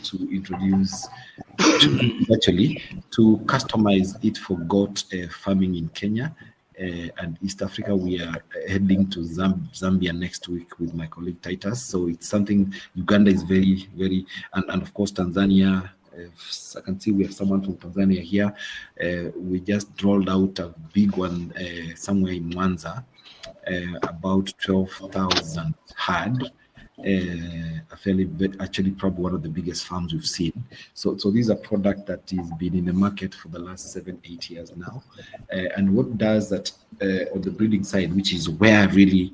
to introduce, to customize it for goat farming in Kenya and East Africa. We are heading to Zambia next week with my colleague Titus. So it's something Uganda is very, very, and of course Tanzania. I can see we have someone from Tanzania here. We just rolled out a big one somewhere in Mwanza. about 12,000 herd. Actually probably one of the biggest farms we've seen. So these are product that is been in the market for the last 7-8 years now. And what does that on the breeding side, which is where really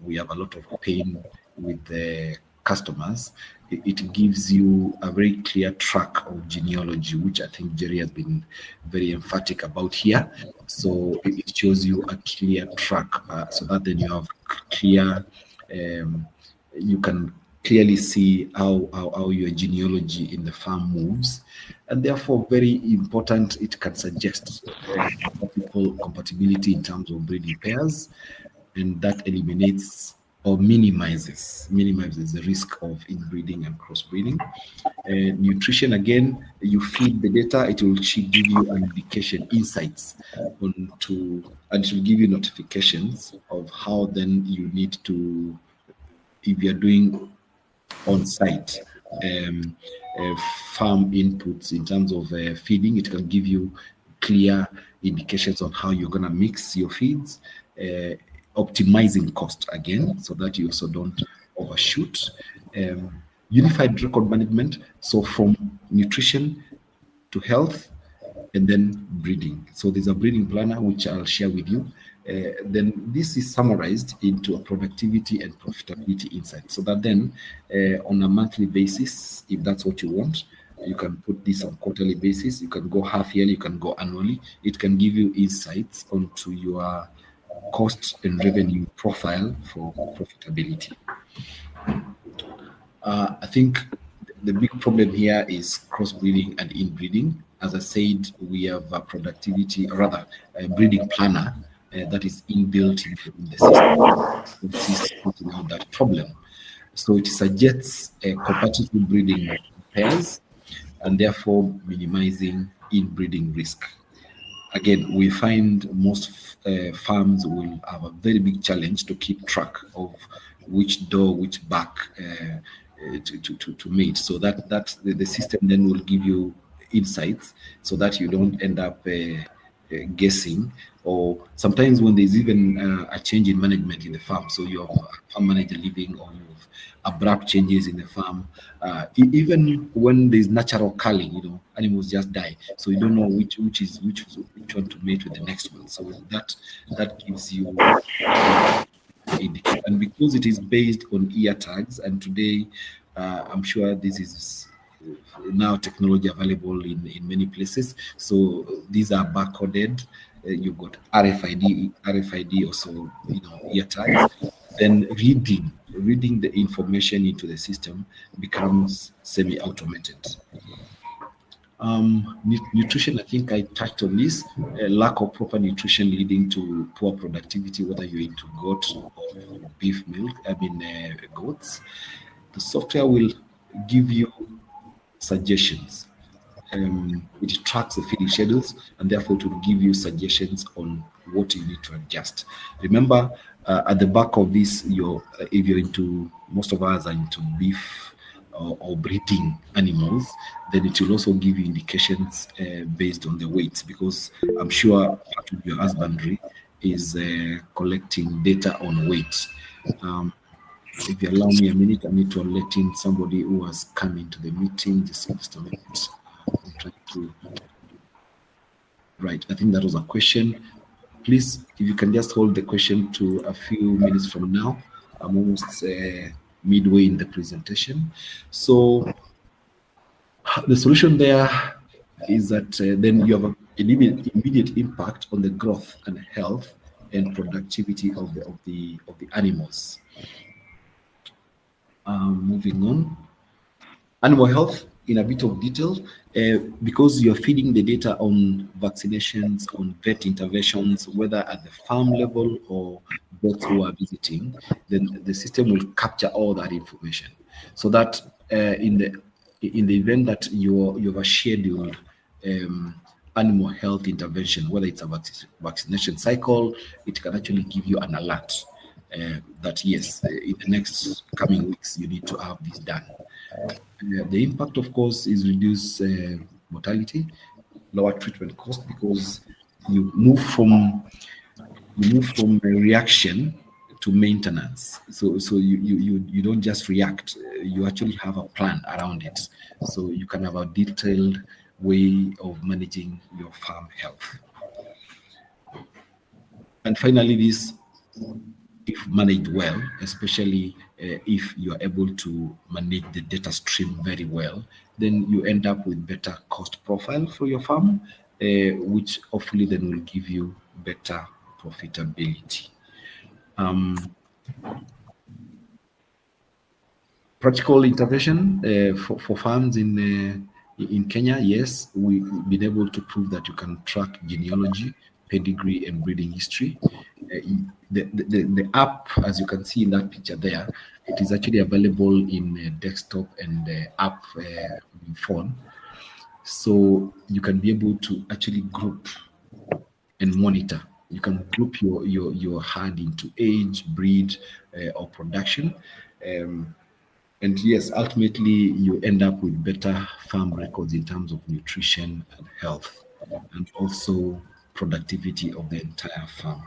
we have a lot of pain with the customers, it gives you a very clear track of genealogy, which I think Jerry has been very emphatic about here. So it shows you a clear track, so that then you have clear, you can clearly see how your genealogy in the farm moves, and therefore very important. It can suggest multiple compatibility in terms of breeding pairs, and that eliminates or minimizes the risk of inbreeding and crossbreeding. Nutrition, again, you feed the data, it will give you an indication, insights and it will give you notifications of how then you need to, if you're doing on-site farm inputs in terms of feeding, it can give you clear indications on how you're going to mix your feeds, optimizing cost again, so that you also don't overshoot. Unified record management, so from nutrition to health and then breeding. So there's a breeding planner which I'll share with you. Then this is summarized into a productivity and profitability insight, so that then on a monthly basis, if that's what you want, you can put this on quarterly basis, you can go half yearly, you can go annually. It can give you insights onto your cost and revenue profile for profitability. I think the big problem here is crossbreeding and inbreeding. As I said, we have a productivity, or rather a breeding planner that is inbuilt in the system, which is sorting out that problem. So it suggests compatible breeding pairs and therefore minimizing inbreeding risk. Again, we find most farms will have a very big challenge to keep track of which door, which back to mate, so that the system then will give you insights, so that you don't end up guessing. Or sometimes when there's even a change in management in the farm, so you have a farm manager leaving, or you have abrupt changes in the farm, even when there's natural culling, animals just die, so you don't know which one to mate with the next one. So that gives you indication. And because it is based on ear tags, and today I'm sure this is now technology available in many places, so these are barcoded. You've got RFID also, ear tags. Then reading the information into the system becomes semi-automated. Nutrition, I think I touched on this. Lack of proper nutrition leading to poor productivity, whether you're into goat or beef milk, goats. The software will give you suggestions. It tracks the feeding schedules, and therefore it will give you suggestions on what you need to adjust. Remember, at the back of this, if you're into, most of us are into beef or breeding animals, then it will also give you indications based on the weights, because I'm sure part of your husbandry is collecting data on weight. If you allow me a minute, I need to let in somebody who has come into the meeting. Just a minute. I'm trying to. Right, I think that was a question. Please, if you can just hold the question to a few minutes from now. I'm almost midway in the presentation. So the solution there is that then you have an immediate impact on the growth and health and productivity of the animals. Moving on, animal health in a bit of detail, because you're feeding the data on vaccinations, on vet interventions, whether at the farm level or vets who are visiting, then the system will capture all that information, so that in the event that you have a scheduled animal health intervention, whether it's a vaccination cycle, it can actually give you an alert that yes, in the next coming weeks you need to have this done. The impact, of course, is reduced mortality, lower treatment cost, because you move from a reaction maintenance. So you don't just react. You actually have a plan around it. So you can have a detailed way of managing your farm health. And finally, this, if managed well, especially if you are able to manage the data stream very well, then you end up with better cost profile for your farm, which hopefully then will give you better profitability. Practical intervention for farms in Kenya, yes, we've been able to prove that you can track genealogy, pedigree, and breeding history. The app, as you can see in that picture there, it is actually available in desktop and app phone. So you can be able to actually group and monitor. You can group your herd into age, breed, or production. And yes, ultimately you end up with better farm records in terms of nutrition and health, and also productivity of the entire farm.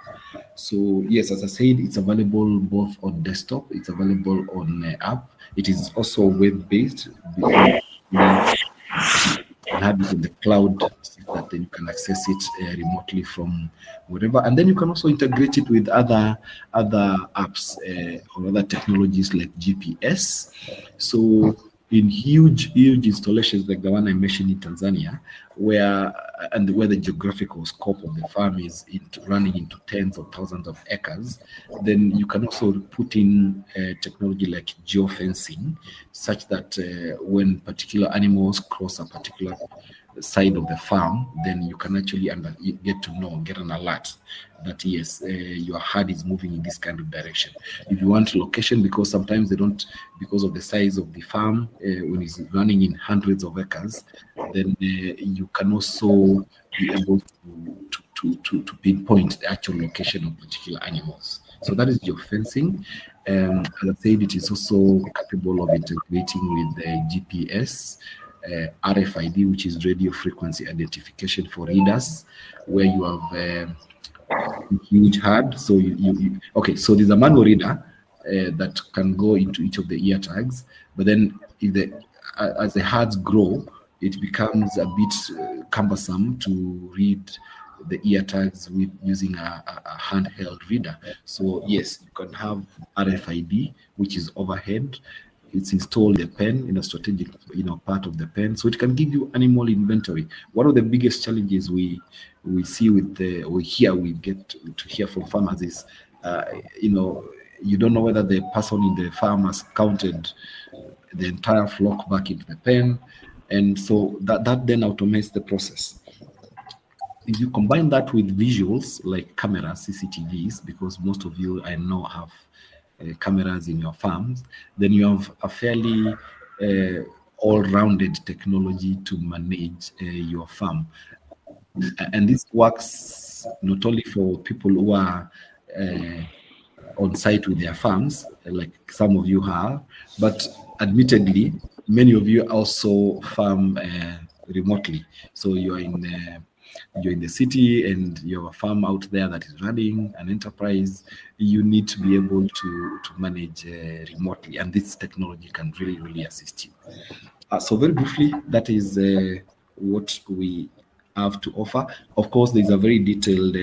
So yes, as I said, it's available both on desktop, it's available on app. It is also web-based. You have it in the cloud so that then you can access it remotely from wherever, and then you can also integrate it with other apps or other technologies like GPS. So in huge installations like the one I mentioned in Tanzania, where the geographical scope of the farm is running into tens of thousands of acres, then you can also put in technology like geofencing, such that when particular animals cross a particular side of the farm, then you can actually get an alert that yes, your herd is moving in this kind of direction. If you want location, because sometimes they don't, because of the size of the farm, when it's running in hundreds of acres, then you can also be able to pinpoint the actual location of particular animals. So that is geofencing. As I said, it is also capable of integrating with the GPS, RFID, which is radio frequency identification for readers, where you have huge herd. So so there's a manual reader that can go into each of the ear tags, but then as the herds grow, it becomes a bit cumbersome to read the ear tags with using a handheld reader. So yes, you can have RFID, which is overhead. It's installed in the pen, in a strategic part of the pen, so it can give you animal inventory. One of the biggest challenges we see we get to hear from farmers is you don't know whether the person in the farm has counted the entire flock back into the pen, and so that then automates the process. If you combine that with visuals like cameras, CCTVs, because most of you I know have cameras in your farms, then you have a fairly all-rounded technology to manage your farm. And this works not only for people who are on site with their farms, like some of you have, but admittedly, many of you also farm remotely. So you're in the city and you have a farm out there that is running an enterprise. You need to be able to manage remotely, and this technology can really assist you. So very briefly, that is what we have to offer. Of course, there's a very detailed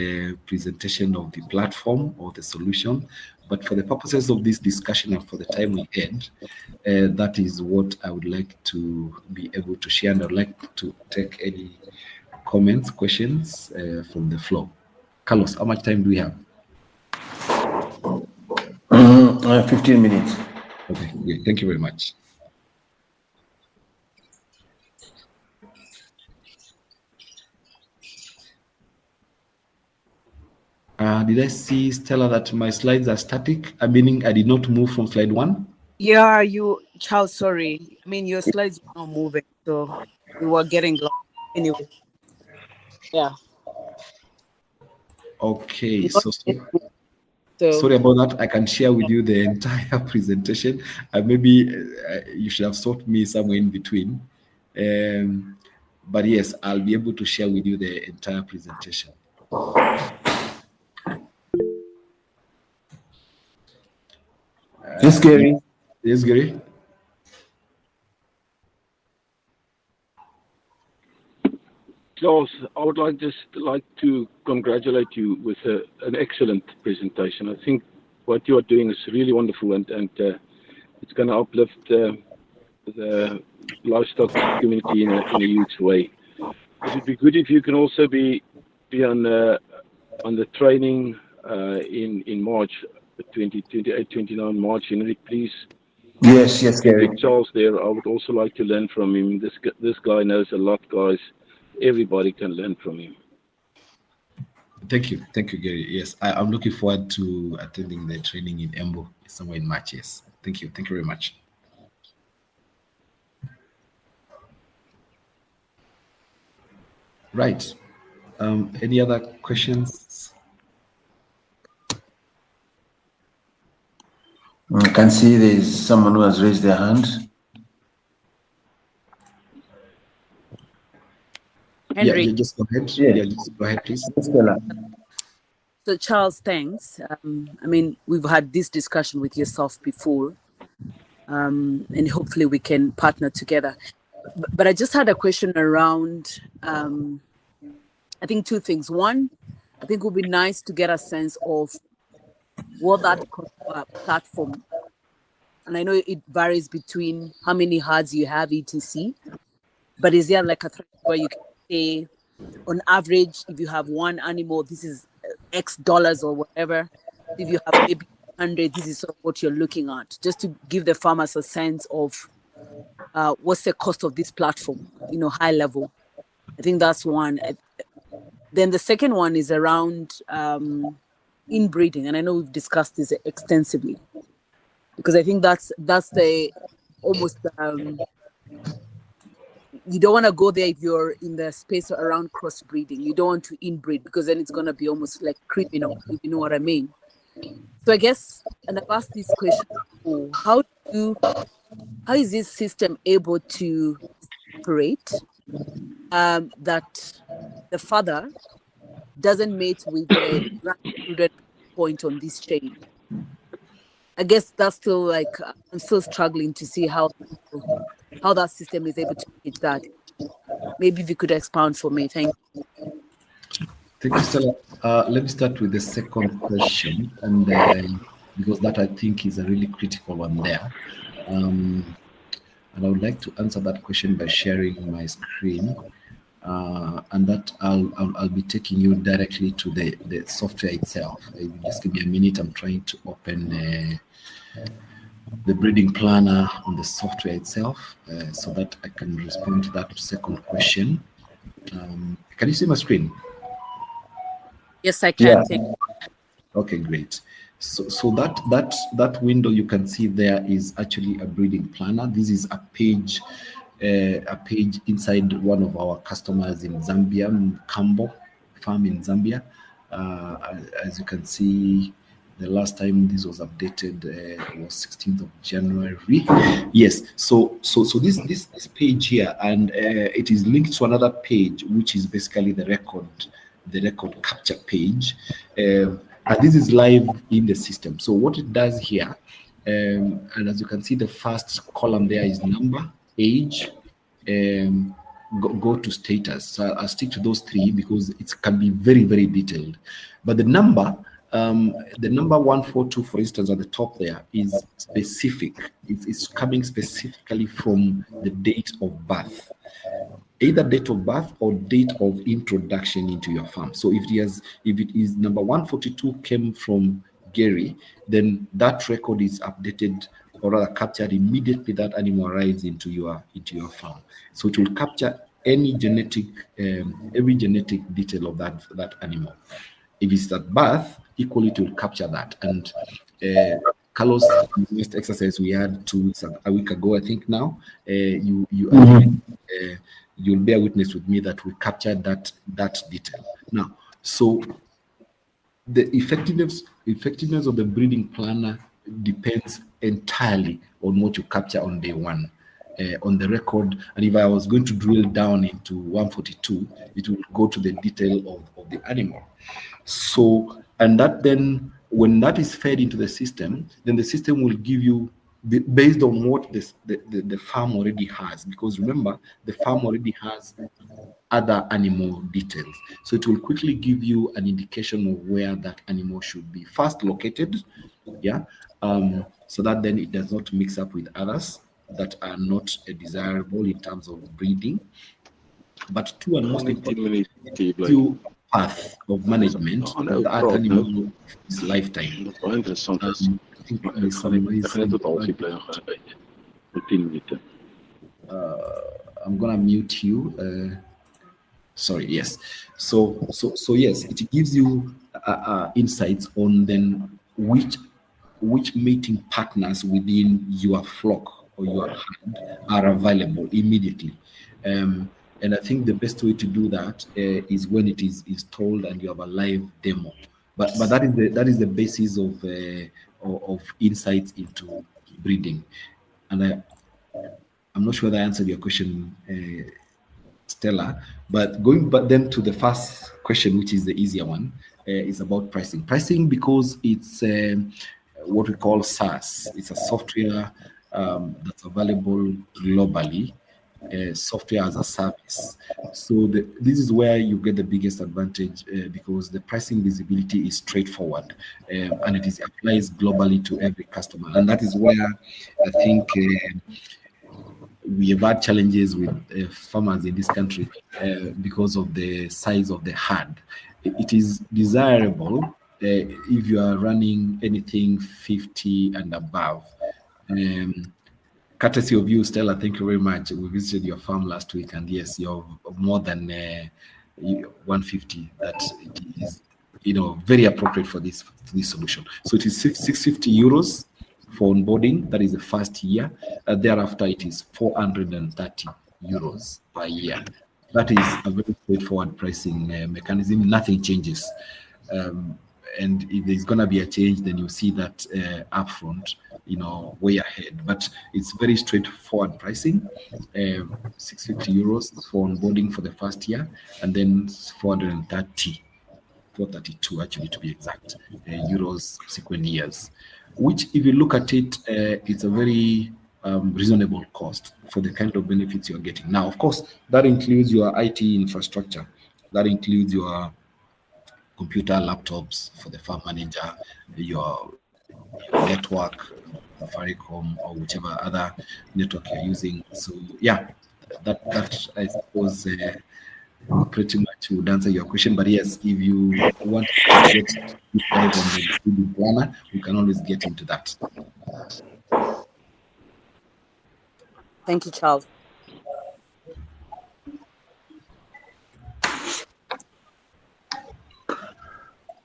presentation of the platform or the solution, but for the purposes of this discussion and for the time we end, that is what I would like to be able to share, and I'd like to take any comments, questions from the floor. Carlos, how much time do we have? 15 minutes. Okay, great. Thank you very much. Did I see, Stella, that my slides are static? Meaning I did not move from slide 1? Yeah, Charles, sorry. I mean, your slides are not moving, so we were getting lost. Anyway. Yeah. Okay, so sorry about that. I can share with you the entire presentation. Maybe you should have sought me somewhere in between. But yes, I'll be able to share with you the entire presentation. Yes, Gary. Yes, Gary. Klaus, I would like to congratulate you with an excellent presentation. I think what you are doing is really wonderful, and it's going to uplift the livestock community in a huge way. It would be good if you can also be on the training in March, 28, 29 March. Henrik, please. Yes, Gary. With Charles there, I would also like to learn from him. This guy knows a lot, guys. Everybody can learn from him. Thank you, Gary. Yes, I'm looking forward to attending the training in Embu somewhere in March. Yes, thank you very much. Right. Any other questions? I can see there's someone who has raised their hand. Henry. Yeah, just go ahead. Yeah. Just go ahead, please. So Charles, thanks. I mean, we've had this discussion with yourself before, and hopefully we can partner together. But I just had a question around, I think two things. One, I think it would be nice to get a sense of what that platform, and I know it varies between how many herds you have, etc. But is there like a thread where you can say, on average, if you have one animal, this is X dollars or whatever. If you have maybe 100, this is sort of what you're looking at, just to give the farmers a sense of what's the cost of this platform, high level. I think that's one. Then the second one is around inbreeding, and I know we've discussed this extensively, because I think that's the almost you don't want to go there if you're in the space around crossbreeding. You don't want to inbreed, because then it's going to be almost like criminal, if you know what I mean. So I guess, and I've asked this question before, how is this system able to operate that the father doesn't mate with the grandchildren point on this chain? I guess that's still like, I'm still struggling to see how that system is able to reach that. Maybe if you could expound for me. Thank you. Thank you, Stella. Let me start with the second question, and because that I think is a really critical one there. And I would like to answer that question by sharing my screen, and that I'll be taking you directly to the software itself. Just give me a minute. I'm trying to open the breeding planner on the software itself, so that I can respond to that second question. Can you see my screen? Yes, I can. Yeah. Thank you. Okay, great. So that window you can see there is actually a breeding planner. This is a page inside one of our customers in Zambia, Kambo farm in Zambia. As you can see, the last time this was updated was 16th of January. Yes. So this page here, and it is linked to another page, which is basically the record capture page, and this is live in the system. So what it does here, and as you can see, the first column there is number, age, go to status. So I'll stick to those three because it can be very, very detailed. But the number 142, for instance, at the top there is specific. It's coming specifically from the date of birth, either date of birth or date of introduction into your farm. So if it is number 142 came from Gary, then that record is updated, or rather captured immediately that animal arrives into your farm. So it will capture every genetic detail of that animal. If it's at birth, equally it will capture that. And Carlos, the last exercise we had a week ago, I think now, you'll bear witness with me that we captured that detail. Now, so the effectiveness of the breeding planner depends entirely on what you capture on day one, on the record. And if I was going to drill down into 142, it will go to the detail of the animal. So, and that then when that is fed into the system, then the system will give you, based on what the farm already has, because remember, the farm already has other animal details. So it will quickly give you an indication of where that animal should be first located, so that then it does not mix up with others that are not desirable in terms of breeding. But two, and most important, two path of management of that animal is lifetime. I think there's some noise. I'm gonna mute you. Sorry. Yes. So yes, it gives you insights on then which mating partners within your flock or your herd are available immediately. And I think the best way to do that is when it is installed and you have a live demo. But that is the basis of insights into breeding. And I'm not sure that I answered your question, Stella. But going back then to the first question, which is the easier one, is about pricing. Pricing, because it's what we call SaaS. It's a software that's available globally. Software as a service. So this is where you get the biggest advantage because the pricing visibility is straightforward and it applies globally to every customer. And that is where I think we have had challenges with farmers in this country because of the size of the herd. It is desirable if you are running anything 50 and above. Courtesy of you, Stella, thank you very much. We visited your farm last week, and yes, you're more than 150. That is, very appropriate for this solution. So it is 650 euros for onboarding. That is the first year. Thereafter, it is 430 euros per year. That is a very straightforward pricing mechanism. Nothing changes. And if there's going to be a change, then you see that upfront, way ahead. But it's very straightforward pricing, 650 euros for onboarding for the first year, and then 432 actually to be exact, euros subsequent years, which if you look at it, it's a very reasonable cost for the kind of benefits you're getting. Now, of course, that includes your IT infrastructure, that includes your computer, laptops for the farm manager, your network, Safaricom or whichever other network you're using. So yeah, that I suppose pretty much would answer your question. But yes, if you want to get deep dive on the breeding planner, we can always get into that. Thank you, Charles.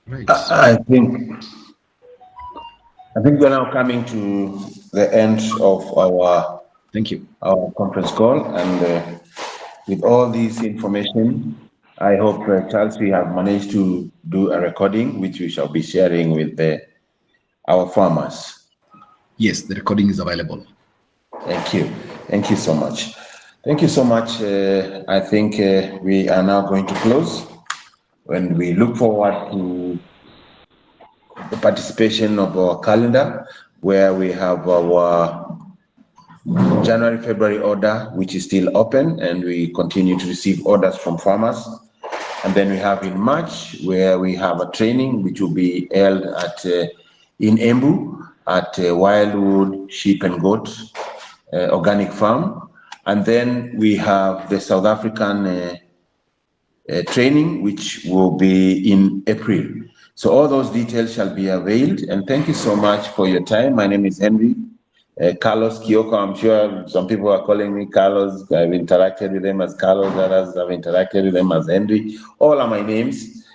Right. I think we're now coming to the end of our conference call, and with all this information, I hope Charles, we have managed to do a recording which we shall be sharing with our farmers. Yes, the recording is available. Thank you so much. Thank you so much. I think we are now going to close. When we look forward to the participation of our calendar, where we have our January, February order, which is still open, and we continue to receive orders from farmers. And then we have in March, where we have a training, which will be held in Embu at Wildwood Sheep and Goat Organic Farm. And then we have the South African training, which will be in April. So all those details shall be availed. And thank you so much for your time. My name is Henry. Carlos Kioko, I'm sure some people are calling me Carlos. I've interacted with them as Carlos, others have interacted with them as Henry. All are my names.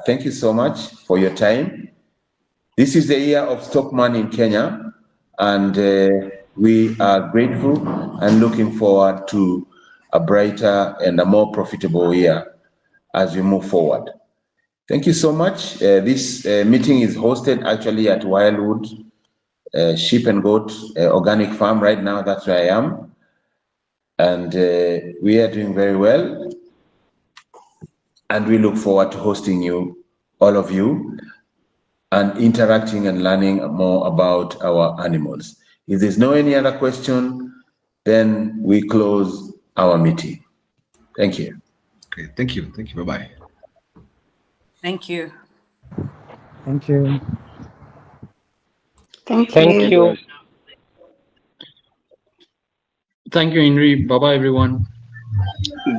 Thank you so much for your time. This is the year of Stockman in Kenya, and we are grateful and looking forward to a brighter and a more profitable year as we move forward. Thank you so much. This meeting is hosted actually at Wildwood Sheep and Goat Organic Farm. Right now, that's where I am. And we are doing very well. And we look forward to hosting you, all of you. and interacting and learning more about our animals. If there's no any other question, then we close our meeting. Thank you. Okay, thank you. Thank you. Bye-bye. Thank you. Thank you. Thank Thank you. you. Thank you, Henry. Bye bye, everyone.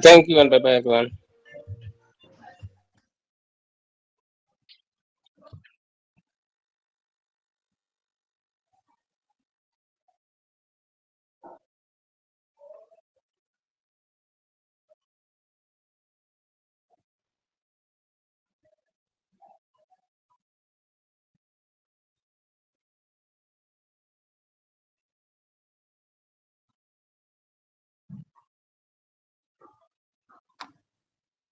Thank you and bye bye everyone.